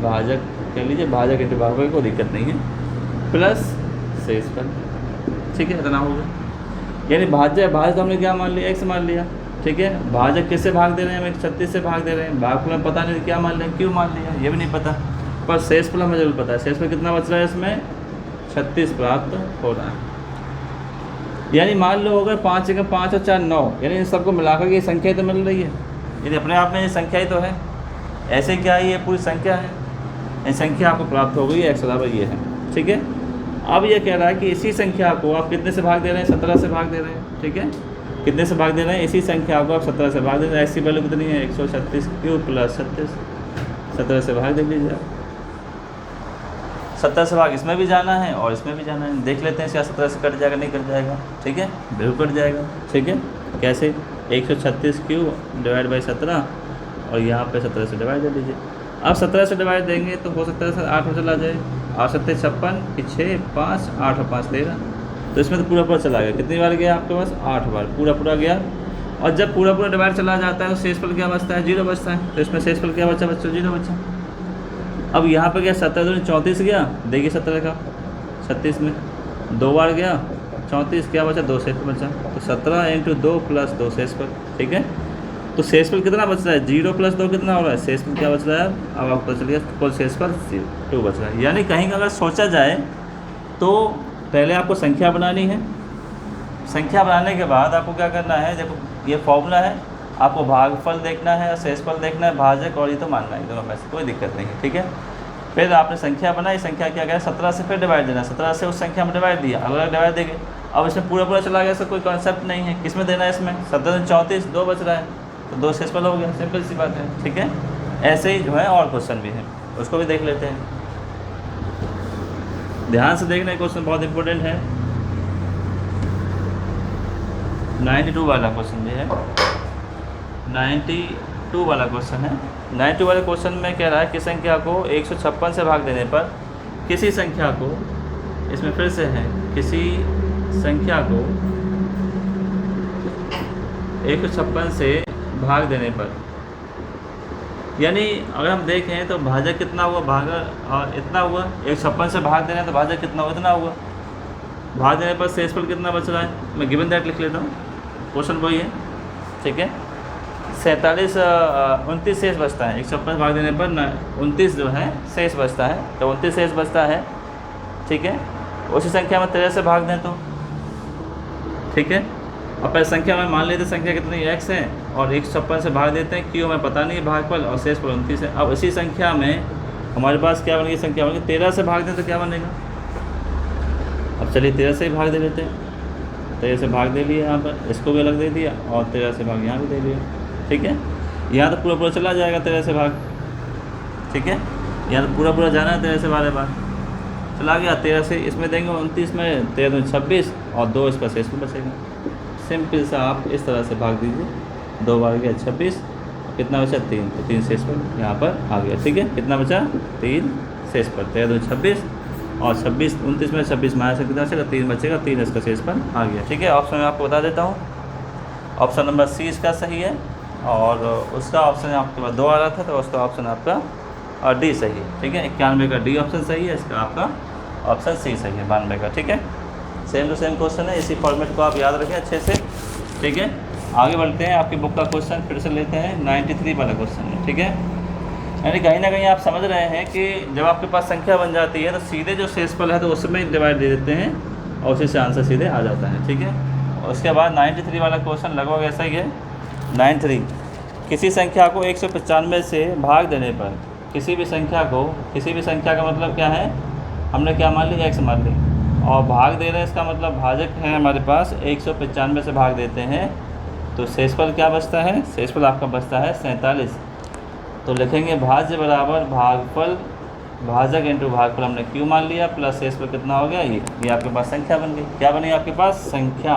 भाजक कह लीजिए, भाजक इंटू भागफल, कोई दिक्कत नहीं है, प्लस शेषफल। ठीक है, इतना हो गया। यानी भाज्य तो हमने क्या मान लिया, x मान लिया। ठीक है, भाजक किससे भाग दे रहे हैं, हम 136 से भाग दे रहे हैं। भागफल में पता नहीं क्या मान लिया, क्यों मान लिया ये भी नहीं पता, पर शेषफल हमें जरूर पता है। शेषफल कितना बच रहा है इसमें, 36 प्राप्त हो रहा है। यानी मान लो अगर 5 जगह 5 और 4 9, यानी इन सबको मिलाकर ये संख्या तो मिल रही है, यदि अपने आप में ये संख्या ही तो है, ऐसे क्या है, ये पूरी संख्या है। ये संख्या आपको प्राप्त हो गई, x बराबर ये है। ठीक है, अब ये कह रहा है कि इसी संख्या को आप कितने से भाग दे रहे हैं, 17 से भाग दे रहे हैं। ठीक है, कितने से भाग दे रहे हैं, इसी संख्या को आप 17 से भाग दे रहे हैं। x की वैल्यू कितनी है, 136 क्यूब प्लस 36, 17 से भाग दे लीजिए आप। 17 से भाग इसमें भी जाना है और इसमें भी जाना है, देख लेते हैं इसका 17 से कट जाएगा नहीं कट जाएगा। ठीक है, बिल्कुल कट जाएगा। ठीक है, कैसे, 136 क्यूब डिवाइड बाई 17 और यहाँ पे 17 से डिवाइड दे दीजिए। अब 17 से डिवाइड देंगे तो हो सकता है सर 8 में चला जाए, 8 7 56 कि 6 5 8 और 5 13, तो इसमें तो पूरा पूरा चला गया। कितनी बार गया आपके पास, 8 बार पूरा पूरा गया। और जब पूरा पूरा डिवाइड चला जाता है तो शेषफल क्या बचता है, 0 बचता है। तो इसमें शेषफल क्या बचा बच्चों, 0 बचा। अब यहाँ पर गया 17 34 गया, देखिए 17 का 36 में 2 बार गया 34, क्या बचा, 2 शेषफल बचा। तो 17 इंटू 2 प्लस 2 शेषफल। ठीक है, तो शेषफल कितना बच रहा है, 0 प्लस 2 कितना हो रहा है, शेषफल क्या बच रहा है, अब आपको पता चलिए कुल शेषफल 2 बच रहा है। यानी कहीं अगर सोचा जाए तो पहले आपको संख्या बनानी है, संख्या बनाने के बाद आपको क्या करना है, देखो ये फॉर्मूला है, आपको भागफल देखना है, शेषफल देखना है, भाजक और ये तो मानना है, दोनों में से कोई दिक्कत नहीं है। ठीक है, फिर आपने संख्या बनाई, संख्या क्या गया, 17 से फिर डिवाइड देना, 17 से उस संख्या में डिवाइड दिया, अलग अलग डिवाइड देंगे। अब इसमें पूरा पूरा चला गया, इसका कोई कॉन्सेप्ट नहीं है, किस में देना है, इसमें 17 34 2 बच रहा है, तो 2 शेषफल हो गया, सिंपल सी बात है। ठीक है, ऐसे ही जो है और क्वेश्चन भी है, उसको भी देख लेते हैं। ध्यान से देखना, क्वेश्चन बहुत इंपॉर्टेंट है, 92 वाला क्वेश्चन भी है, 92 वाला क्वेश्चन है। 92 वाले क्वेश्चन में कह रहा है कि संख्या को 156 से भाग देने पर किसी संख्या को, इसमें फिर से है, किसी संख्या को 156 से भाग देने पर, यानी अगर हम देखें तो भाजक कितना हुआ, भाग इतना हुआ, 156 से भाग देने तो भाजक कितना हुआ, इतना हुआ। भाग देने पर शेषफल कितना बच रहा है, मैं गिवन दैट लिख लेता हूँ, क्वेश्चन वही है। ठीक है, 29 शेष बचता है, 156 भाग देने पर 29 जो है शेष बचता है, तो 29 शेष बचता है। ठीक है, उसी संख्या में 13 से भाग दें तो, ठीक है, अब पहले संख्या में मान लेते संख्या कितनी x है और 156 से भाग देते हैं, क्यों हमें पता नहीं है भागफल, और शेषफल 29 है। अब इसी संख्या में हमारे पास क्या बनेगी, संख्या बनेगी 13 से भाग दें तो क्या बनेगा। अब चलिए 13 से ही भाग दे लेते हैं, 13 से भाग दे लिया, यहाँ पर इसको भी अलग दे दिया और 13 से भाग यहाँ भी दे लिया। ठीक है, यहाँ तो पूरा पूरा चला जाएगा 13 से भाग। ठीक है, यहाँ तो पूरा पूरा जाना है 13 से बारे बार चला गया, 13 से इसमें देंगे 29 में, 13 26 और 2 इस पर शेषफल बचेगा। सिंपल सा आप इस तरह से भाग दीजिए, 2 बार गया 26, कितना बचा 3, तो 3 शेषफल यहाँ पर आ गया। ठीक है, कितना बचा 3 शेषफल, 13 26 और 26 29 में 26 माइनस से कितना बचेगा 3 बचेगा, 3 इसका शेषफल आ गया। ठीक है, ऑप्शन में आपको बता देता हूँ, ऑप्शन नंबर सी इसका सही है और उसका ऑप्शन आपके पास 2 आ रहा था, तो उसका ऑप्शन आपका डी सही है। ठीक है, 91 का डी ऑप्शन सही है, इसका आपका ऑप्शन सी सही है, 92 का। ठीक है, सेम टू सेम क्वेश्चन है, इसी फॉर्मेट को आप याद रखें अच्छे से। ठीक है, आगे बढ़ते हैं, आपकी बुक का क्वेश्चन फिर से लेते हैं, 93 वाला क्वेश्चन है। ठीक है, यानी कहीं ना कहीं आप समझ रहे हैं कि जब आपके पास संख्या बन जाती है तो सीधे जो शेषफल है तो उसमें डिवाइड दे देते हैं और उसी से आंसर सीधे आ जाता है। ठीक है, और उसके बाद 93 वाला क्वेश्चन लगभग ऐसा ही है, 93 किसी संख्या को 195 से भाग देने पर किसी भी संख्या का मतलब क्या है, हमने क्या मान ली, x मान ली, और भाग दे रहे हैं, इसका मतलब भाजक है हमारे पास 195 से भाग देते हैं, तो शेषफल क्या बचता है, शेषफल आपका बचता है 47। तो लिखेंगे भाज्य बराबर भागफल भाजक इंटू भागफल, हमने q मान लिया, प्लस शेषफल कितना हो गया, ये आपके पास संख्या बन गई। क्या बनी आपके पास, संख्या।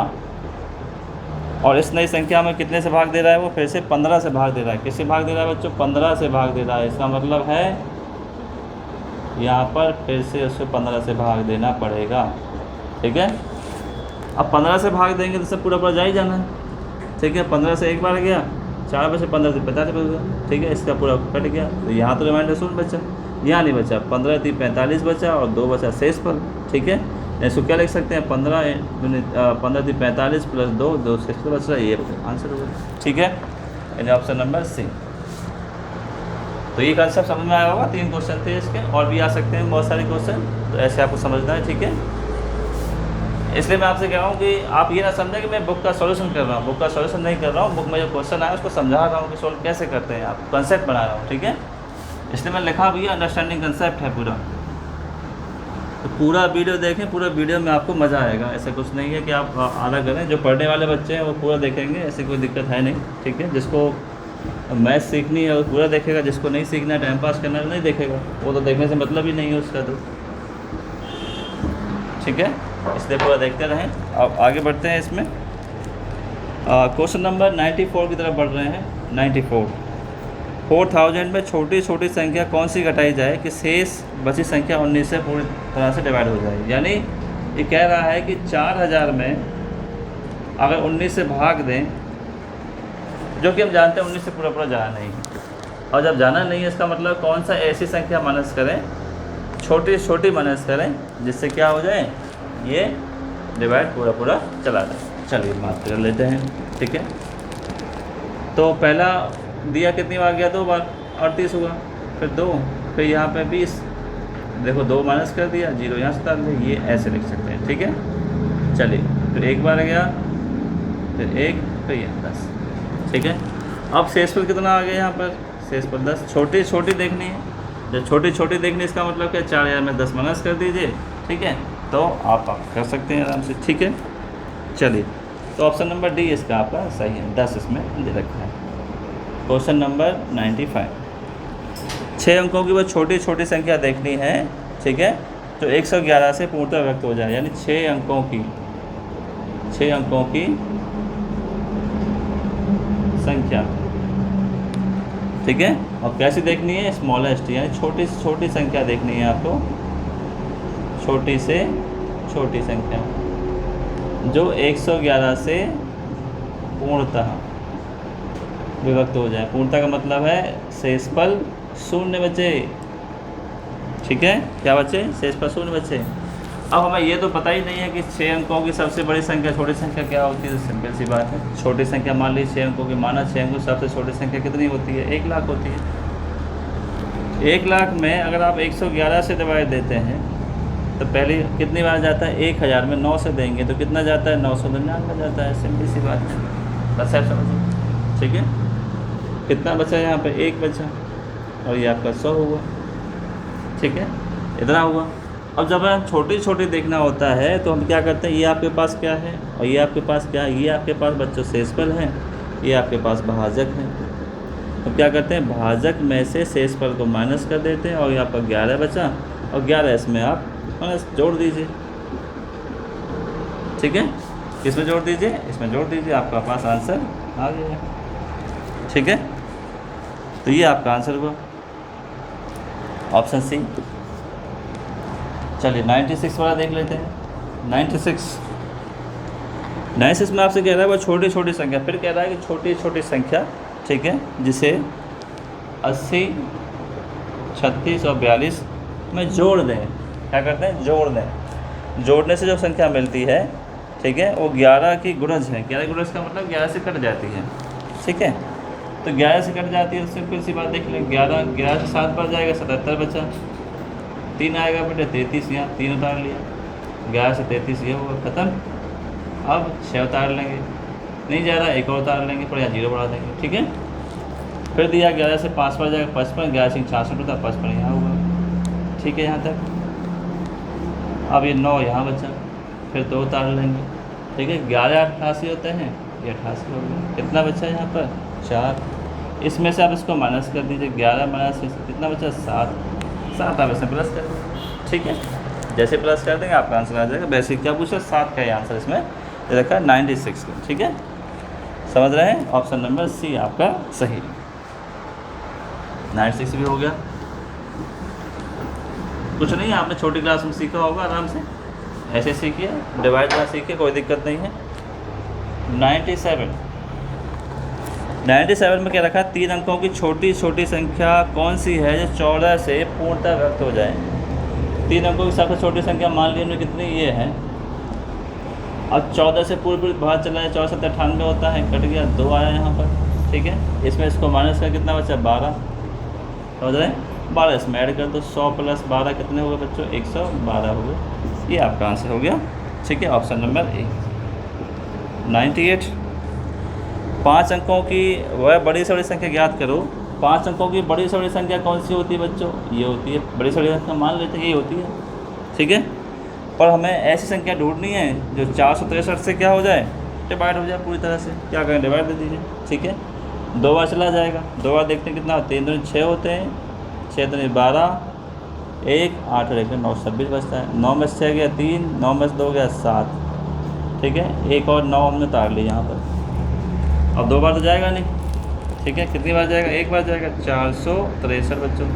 और इस नई संख्या में कितने से भाग दे रहा है, वो फिर से 15 से भाग दे रहा है। किससे भाग दे रहा है बच्चों, 15 से भाग दे रहा है। इसका मतलब है यहाँ पर फिर से उसको 15 से भाग देना पड़ेगा, ठीक है। अब 15 से भाग देंगे तो सब पूरा जा ही जाना है, ठीक है। 15 से एक बार गया, 4 में से 15 से 50 बच गया, ठीक है। इसका पूरा कट गया, तो यहाँ तो रिमाइंडर 0 बचा, यहाँ नहीं बचा। 15 3 45 बचा और 2 बचा शेषफल, ठीक है। इसको क्या लिख सकते हैं, 15 3 45 प्लस 2 शेषफल बच रहा है, ये आंसर होगा, ठीक है। यानी ऑप्शन नंबर सी। तो ये कंसेप्ट समझ में आया होगा। 3 क्वेश्चन थे इसके, और भी आ सकते हैं बहुत सारे क्वेश्चन, तो ऐसे आपको समझना है, ठीक है। इसलिए मैं आपसे कह रहा हूँ कि आप ये ना समझें कि मैं बुक का सॉल्यूशन कर रहा हूँ, बुक का सॉल्यूशन नहीं कर रहा हूँ। बुक में जो क्वेश्चन आया उसको समझा रहा हूँ कि सॉल्व कैसे करते हैं, आप कंसेप्ट बना रहा हूँ, ठीक है। इसलिए मैं लिखा भी अंडरस्टैंडिंग कंसेप्ट है पूरा। तो पूरा वीडियो देखें, पूरा वीडियो में आपको मज़ा आएगा। ऐसा कुछ नहीं है कि आप आधा करें। जो पढ़ने वाले बच्चे हैं वो पूरा देखेंगे, ऐसी कोई दिक्कत है नहीं, ठीक है। जिसको मैथ सीखनी है वो पूरा देखेगा, जिसको नहीं सीखना है, टाइम पास करना है, नहीं देखेगा, वो तो देखने से मतलब ही नहीं है उसका, तो ठीक है। इसलिए पूरा देखते रहें। अब आगे बढ़ते हैं इसमें। क्वेश्चन नंबर 94 की तरफ बढ़ रहे हैं। 94 4000 में छोटी छोटी संख्या कौन सी घटाई जाए कि शेष बची संख्या 19 से पूरी तरह से डिवाइड हो जाए। यानी ये कह रहा है कि 4000 में अगर 19 से भाग दें, जो कि हम जानते हैं 19 से पूरा जाना नहीं है, और जब जाना नहीं है इसका मतलब कौन सा ऐसी संख्या माइनस करें, छोटी छोटी माइनस करें, जिससे क्या हो जाए, ये डिवाइड पूरा चला जाए। चलिए बात कर लेते हैं, ठीक है। तो पहला दिया कितनी बार गया, 2 बार, 38 हुआ, फिर 2, फिर यहाँ पे 20, देखो 2 माइनस कर दिया, 0 यहाँ से डाल दिया, ये ऐसे लिख सकते हैं, ठीक है। चलिए फिर एक बार गया, फिर 1, फिर ये 10, ठीक है। अब शेषफल कितना आ गया, यहाँ पर शेषफल 10। छोटी छोटी देखनी है, जब छोटी छोटी देखनी है इसका मतलब क्या, 4000 में 10 माइनस कर दीजिए, ठीक है। तो आप कर सकते हैं आराम से, ठीक है। चलिए तो ऑप्शन नंबर डी इसका आपका सही है, 10 इसमें दे रखा है। क्वेश्चन नंबर 95 6 अंकों की वो छोटी छोटी संख्या देखनी है, ठीक है, तो 111 से पूर्णतः व्यक्त हो जाए। यानी 6 अंकों की संख्या, ठीक है। और कैसी देखनी है, स्मॉलेस्ट, यानी छोटी से छोटी संख्या देखनी है आपको, छोटी से छोटी संख्या जो 111 से पूर्णतः विभक्त हो जाए। पूर्णतः का मतलब है शेषफल 0 बचे, ठीक है। क्या बचे, शेषफल 0 बचे। अब हमें ये तो पता ही नहीं है कि 6 अंकों की सबसे बड़ी संख्या छोटी संख्या क्या होती है। तो सिंपल सी बात है, छोटी संख्या मान ली 6 अंकों की, माना 6 अंकों सबसे छोटी संख्या कितनी होती है, 1 लाख होती है। 1 लाख में अगर आप 111 से डिवाइड देते हैं तो पहले कितनी बार जाता है, 1000 में 9 से देंगे तो कितना जाता है, 999 जाता है। सिंपल सी बात है, बस आप समझिए, ठीक है। कितना बचा यहाँ पे, 1 बचा, और ये आपका 100 हुआ, ठीक है, इतना हुआ। अब जब हमें छोटी छोटी देखना होता है तो हम क्या करते हैं, ये आपके पास क्या है और ये आपके पास क्या है, ये आपके पास बच्चों शेषफल है, ये आपके पास भाजक है। तो क्या करते हैं, भाजक में से शेषफल को माइनस कर देते हैं, और ये आपका 11 बचा, और 11 इसमें आप माइनस जोड़ दीजिए, ठीक है। इसमें जोड़ दीजिए, इसमें जोड़ दीजिए, आपका पास आंसर आ गया, ठीक है। तो ये आपका आंसर हुआ ऑप्शन सी। चलिए 96 वाला देख लेते हैं। 96 में आपसे कह रहा है वो छोटी छोटी संख्या, फिर कह रहा है कि छोटी छोटी संख्या, ठीक है, जिसे 80, 36 और 42 में जोड़ दें। क्या करते हैं, जोड़ दें। जोड़ने से जो संख्या मिलती है, ठीक है, वो 11 की गुणज है। 11 गुणज का मतलब 11 से कट जाती है, ठीक है। तो 11 से कट जाती है, सिंपल सी बात देख लें, 11 से 7 पर जाएगा, 77 बचा, 3 आएगा बेटे 33, यहाँ 3 उतार लिया, 11 से 33 ये होगा, ख़त्म। अब 6 उतार लेंगे, नहीं जा रहा, एक और उतार लेंगे, पर यहाँ 0 बढ़ा देंगे, ठीक है। फिर दिया 11 से 5 पर जाएगा 55, 11 से 66 होता है, 55 यहाँ होगा, ठीक है यहाँ तक। अब ये 9 यहाँ बचा, फिर 2 उतार लेंगे, ठीक है। 11 88 होते हैं, ये 88 हो गया। कितना बचा यहाँ पर 4, इसमें से आप इसको माइनस कर दीजिए, 11 माइनस कितना बचा 7 आप इसमें प्लस कर दीजिए, ठीक है। जैसे प्लस कर देंगे आपका आंसर आ जाएगा। वैसे क्या पूछा 7 का ही आंसर इसमें ये रखा 96 का, ठीक है। समझ रहे हैं, ऑप्शन नंबर सी आपका सही, 96 भी हो गया। कुछ नहीं, आपने छोटी क्लास में सीखा होगा, आराम से ऐसे सीखिए, डिवाइड ना सीखिए, कोई दिक्कत नहीं है। 97 में क्या रखा है, 3 अंकों की छोटी छोटी संख्या कौन सी है जो 14 से पूर्णतः व्यक्त हो जाए। 3 अंकों की सबसे छोटी संख्या मान लीजिए कितनी ये है। अब 14 से पूरी बाहर चला है, 14 से 98 होता है, कट गया 2 आया यहाँ पर, ठीक है। इसमें इसको माइनस का कितना बचा 12, समझ रहे हैं, 12 इसमें ऐड कर दो, 100 + 12 कितने हो गए बच्चों 112 हो गए। ये आपका आंसर हो गया, ठीक है, ऑप्शन नंबर ए। 98 5 अंकों की वह बड़ी से बड़ी संख्या ज्ञात करो। 5 अंकों की बड़ी से बड़ी संख्या कौन सी होती है बच्चों, ये होती है बड़ी से बड़ी संख्या, मान लेते हैं ये होती है, ठीक है। पर हमें ऐसी संख्या ढूंढनी है जो 463 से क्या हो जाए, डिवाइड हो जाए पूरी तरह से। क्या करें, डिवाइड दे दीजिए, ठीक है। 2 बार चला जाएगा, 2 बार देखते हैं कितना, 3 दूनी 6 होते हैं, 6 दूनी 12, 1 8 और 1 9 26 बचता है। 9 में से 6 गया 3, 9 में से 2 गया 7, ठीक है। एक और 9 हमने उतार ली यहाँ पर। अब 2 बार तो जाएगा नहीं, ठीक है। कितनी बार जाएगा, 1 बार जाएगा, 463 बच्चों।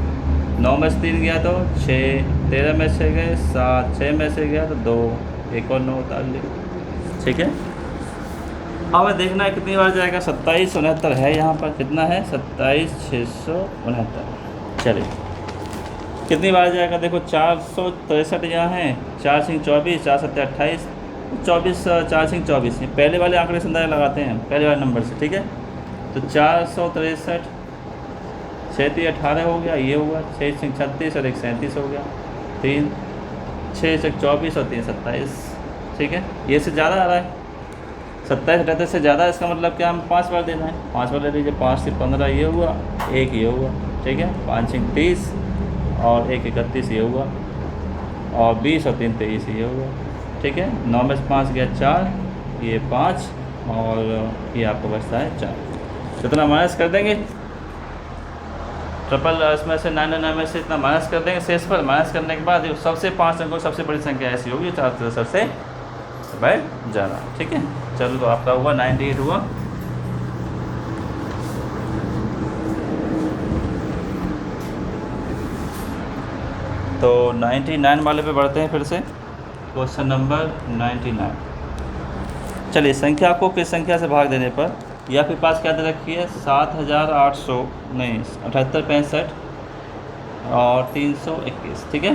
9 में से 3 गया तो 6, 13 में से गए 7, 6 में से गया तो 2, एक और 9 उतार ली, ठीक है। अब देखना है कितनी बार जाएगा, 2769 है यहाँ पर, कितना है 27669। चलिए कितनी बार जाएगा, देखो 463 यहाँ है, 4 सिंह 24, 4 7 28, 24 4 सिंह 24, पहले वाले आंकड़े से अंदाजा लगाते हैं, पहले वाले नंबर से, ठीक है। तो 463, 6 3 18 हो गया, ये हुआ 6 सिंह 36 और 1 37 हो गया, 3 6 से 24 और 3 27, ठीक है। ये से ज़्यादा आ रहा है, 27 78 से ज़्यादा, इसका मतलब क्या, हम 5 बार देना है, 5 बार ले लीजिए, 5 से 15 ये हुआ, 1 ये हुआ, ठीक है। 5 सिंह 30 और 1 31 ये हुआ, और 20 और 3 23 ये हुआ, ठीक है। 9 में से 5 गया 4, ये 5 और ये आपको बचता है 4। कितना माइनस कर देंगे, ट्रिपल इसमें से 99 में से इतना माइनस कर देंगे शेष पर। माइनस करने के बाद सबसे 5 अंकों सबसे बड़ी संख्या ऐसी होगी 463 से बैठ जाना, ठीक है। चलो तो आपका हुआ 98 हुआ। तो 99 वाले पे बढ़ते हैं फिर से, क्वेश्चन नंबर 99। चलिए, संख्या को किस संख्या से भाग देने पर, या फिर पास क्या दे रखी है 7800 नहीं 7865 और 321, ठीक है।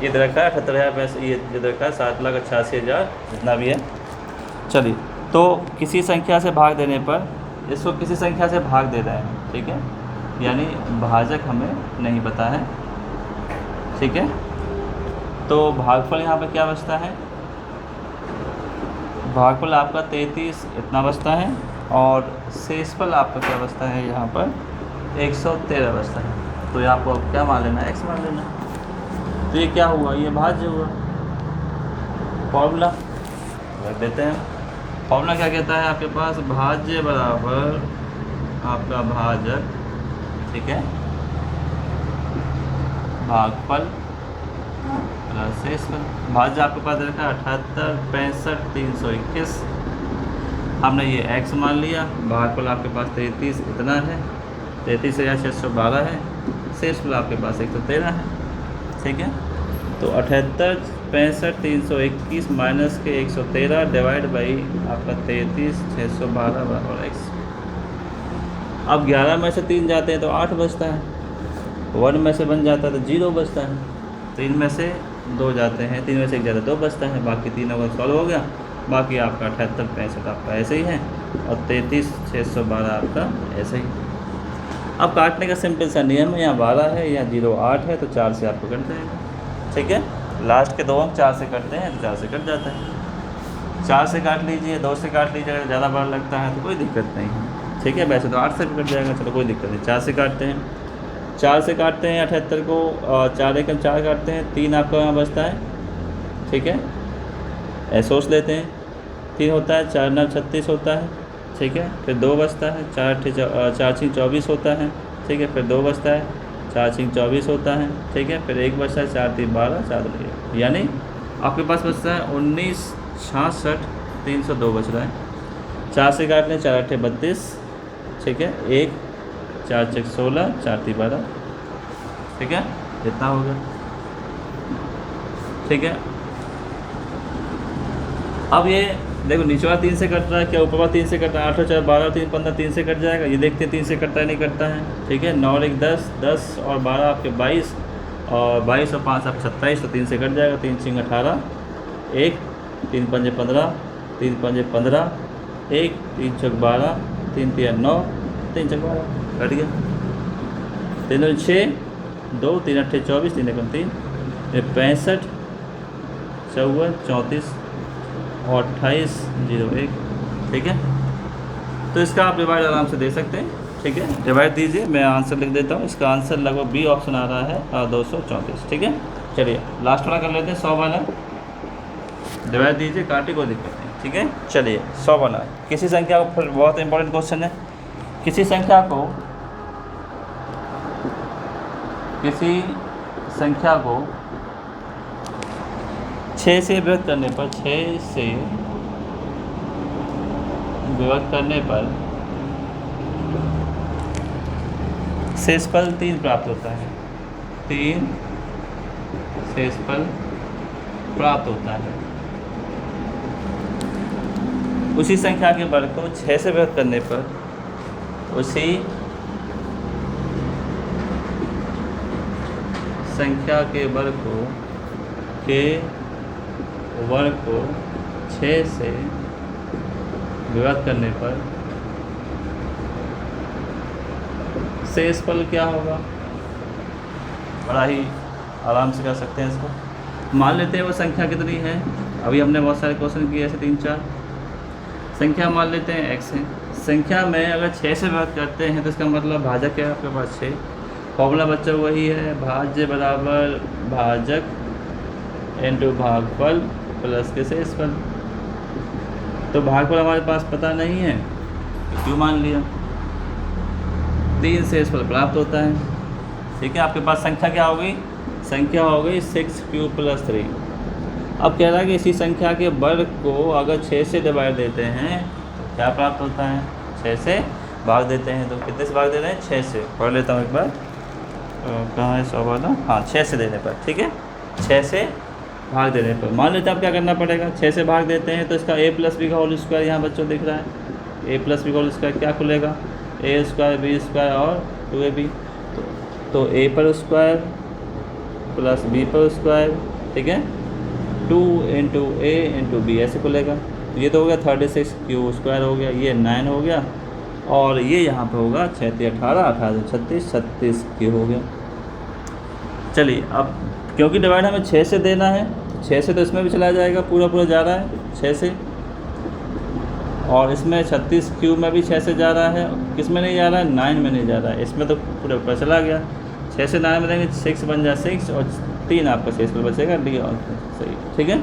ये दे रखा है 78,000, ये दे रखा है 7,88,000 जितना भी है। चलिए, तो किसी संख्या से भाग देने पर, इसको किसी संख्या से भाग दे रहे हैं, ठीक है, यानी भाजक हमें नहीं पता है, ठीक है। तो भागफल यहाँ पर क्या बचता है, भागफल आपका 33 इतना बचता है, और शेषफल आपका क्या बचता है यहाँ पर 113 बचता है। तो ये आपको अब क्या मान लेना है, x मान लेना है। तो ये क्या हुआ, ये भाज्य हुआ। फॉर्मूला रख देते हैं। फॉर्मूला क्या कहता है आपके पास, भाज्य बराबर आपका भाजक, ठीक है, भागफल प्लस शेषफल। भाज्य आपके पास देखा 78 65 321, हमने ये x मान लिया। भागफल आपके पास 33 इतना है, 33,612 है, शेषफल आपके पास 113 है, ठीक है। तो 78 65 321 माइनस के 113 डिवाइड बाई आपका 33,612 बराबर x। अब 11 में से 3 जाते हैं तो 8 बचता है, 1 में से बन जाता है तो 0 बचता है, 3 में से 2 जाते हैं, 3 में से 1 जाता है 2 बचता है, बाकी तीनों का सॉल्व हो गया। बाकी आपका 78 65 आपका ऐसे ही है, और 33,612 आपका ऐसे ही। अब काटने का सिंपल सा नियम है, यहाँ 12 है, यहाँ 0 8 है, तो 4 से आपको कट जाएगा, ठीक है। लास्ट के 2 अंक 4 से कटते हैं तो 4 से कट जाता है। 4 से काट लीजिए, 2 से काट लीजिए, अगर ज़्यादा बड़ा लगता है तो कोई दिक्कत नहीं है, ठीक है। वैसे तो 8 से भी कट जाएगा, चलो कोई दिक्कत नहीं। 4 से काटते हैं, 4 से काटते हैं 78 को, 4 एकम 4 काटते हैं, 3 आपका यहाँ बचता है, ठीक है। सोच लेते हैं, 3 होता है, 4 9 36 होता है, ठीक है। फिर 2 बचता है, 4 6 24 होता है, ठीक है। फिर 2 बचता है, 4 6 24 होता है, ठीक है। फिर 1 बचता है, 4 3 12, 4 2 1, यानी आपके पास बचता है 19 66 302 बच रहा है। 4 से काट लें, 4 8 32, ठीक है। 1 4 6 16, 4 3 12, ठीक है। इतना हो गया, ठीक है। अब ये देखो नीचे वाला 3 से कट रहा है, क्या ऊपर वाला 3 से कट रहा है? 8 और 4 12 3 15, 3 से कट जाएगा। ये देखते हैं 3 से कटता है नहीं कटता है, ठीक है। 9 और 1 10, 10 और 12 आपके 22, और 22 और 5 आपके 27, तो 3 से कट जाएगा। 3 6 18, 1 3 5 15, 3 5 15, 1 3 6 12, 3 3 9, 3 6 12, कट गया। 3 2 6, 2 3 8 24, 3 एकम 3, 65 54 34 और 28 01, ठीक है। तो इसका आप डिवाइड आराम से दे सकते हैं, ठीक है। डिवाइड दीजिए, मैं आंसर लिख देता हूँ। इसका आंसर लगभग बी ऑप्शन आ रहा है 234, ठीक है। चलिए लास्ट वाला कर लेते हैं, 100 वाला। डिवाइड दीजिए, काटे कोई दिक्कत नहीं, ठीक है। चलिए 100 वाला, किसी संख्या को, फिर बहुत इंपॉर्टेंट क्वेश्चन है, किसी संख्या को 6 से विभक्त करने पर, 6 से विभक्त करने पर शेषफल 3 प्राप्त होता है, 3 शेषफल प्राप्त होता है। उसी संख्या के वर्ग को 6 से विभक्त करने पर, उसी संख्या के वर्ग को 6 से विभक्त करने पर शेषफल क्या होगा? बड़ा ही आराम से कर सकते हैं इसको। मान लेते हैं वो संख्या कितनी है, अभी हमने बहुत सारे क्वेश्चन किए ऐसे 3 4 संख्या मान लेते हैं x है। संख्या में अगर 6 से विभक्त करते हैं तो इसका मतलब भाजक क्या है आपके पास 6, फॉर्मूला बच्चा वही है, भाज्य बराबर भाजक इनटू भागफल प्लस के शेषफल। तो भागफल हमारे पास पता नहीं है तो क्यों मान लिया, 3 शेषफल प्राप्त होता है, ठीक है। आपके पास संख्या क्या हो गई? संख्या हो गई 6³ + 3। अब कह रहा है कि इसी संख्या के वर्ग को अगर 6 से डिवाइड देते हैं तो क्या प्राप्त होता है? 6 से भाग देते हैं, तो कितने से भाग दे रहे हैं? 6 से। पढ़ लेता हूँ एक बार, कहाँ है 100 वाला? हाँ, 6 से देने पर, ठीक है। 6 से भाग देने पर मान लेते हैं, अब क्या करना पड़ेगा? 6 से भाग देते हैं तो इसका a + b का होल स्क्वायर यहाँ बच्चों दिख रहा है। a + b का होल स्क्वायर क्या खुलेगा? a² b² और 2ab, तो a पर स्क्वायर प्लस b पर स्क्वायर, ठीक है। 2 × a × b ऐसे खुलेगा। ये तो हो गया 36³ हो गया, ये 9 हो गया, और ये यहाँ पे होगा 6 × 18, 18 × 36, 36³ हो गया। चलिए अब क्योंकि डिवाइड हमें 6 से देना है, 6 से तो इसमें भी चला जाएगा, पूरा पूरा जा रहा है 6 से, और इसमें 36³ में भी 6 से जा रहा है। किस में नहीं जा रहा है? 9 में नहीं जा रहा है, इसमें तो पूरा पूरा चला गया। 6 से 9 में देंगे, 6 बन जाए 6 और 3 आपका शेष पर बचेगा डी, और सही, ठीक है।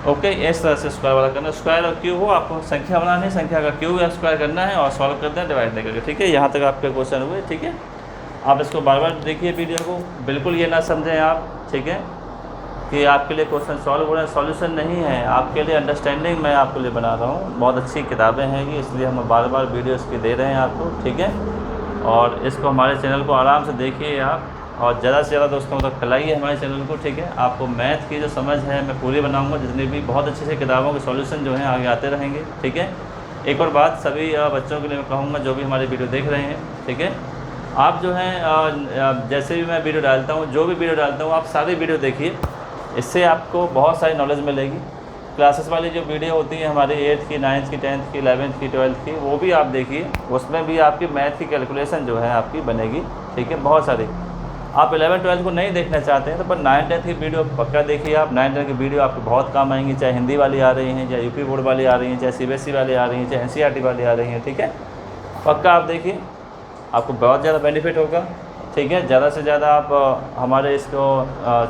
ओके, इस तरह से स्क्वायर वाला करना, स्क्वायर और क्यूब हो, आपको संख्या बनानी है, संख्या का क्यूब या स्क्वायर करना है और सॉल्व करते हैं डिवाइड करके, ठीक है। यहाँ तक आपके क्वेश्चन हुए, ठीक है। आप इसको बार बार देखिए वीडियो को, बिल्कुल ये ना समझें आप, ठीक है, कि आपके लिए क्वेश्चन सॉल्व हो रहे हैं, सॉल्यूशन नहीं है, आपके लिए अंडरस्टैंडिंग मैं आपके लिए बना रहा हूँ। बहुत अच्छी किताबें हैं ये, इसलिए हम बार बार वीडियो इसकी दे रहे हैं आपको, ठीक है। और इसको हमारे चैनल को आराम से देखिए आप, और ज़्यादा से ज़्यादा दोस्तों तक फैलाइए हमारे चैनल को, ठीक है। आपको मैथ की जो समझ है मैं पूरी बनाऊँगा, जितनी भी बहुत अच्छी सी किताबों के सॉल्यूशन जो हैं आगे आते रहेंगे, ठीक है। एक और बात सभी बच्चों के लिए मैं कहूँगा जो भी हमारी वीडियो देख रहे हैं, ठीक है, आप जो हैं जैसे भी मैं वीडियो डालता हूँ, जो भी वीडियो डालता हूँ, आप सारी वीडियो देखिए, इससे आपको बहुत सारी नॉलेज मिलेगी। क्लासेस वाली जो वीडियो होती है हमारी 8th की, 9th की, 10th की, 11th की, 12th की, वो भी आप देखिए, उसमें भी आपकी मैथ की कैलकुलेशन जो है आपकी बनेगी, ठीक है, बहुत सारी। आप 11-12 को नहीं देखना चाहते हैं तो पर 9-10 की वीडियो पक्का देखिए आप। 9-10 की वीडियो आपको बहुत काम आएंगी, चाहे हिंदी वाली आ रही हैं, चाहे यूपी बोर्ड वाली आ रही हैं, चाहे CBSE वाली आ रही हैं, चाहे NCERT वाली आ रही हैं, ठीक है। पक्का आप देखिए, आपको बहुत ज़्यादा बेनिफिट होगा, ठीक है। ज़्यादा से ज़्यादा आप हमारे इसको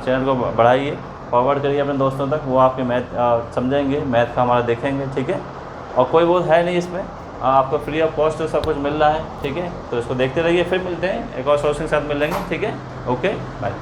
चैनल को बढ़ाइए, फॉरवर्ड करिए अपने दोस्तों तक, वो आपके मैथ समझेंगे, मैथ का हमारा देखेंगे, ठीक है। और कोई वो है नहीं इसमें, आपको फ्री ऑफ कॉस्ट सब कुछ मिल रहा है, ठीक है। तो इसको देखते रहिए, फिर मिलते हैं एक और सोर्स के साथ मिलेंगे, ठीक है। Okay bye.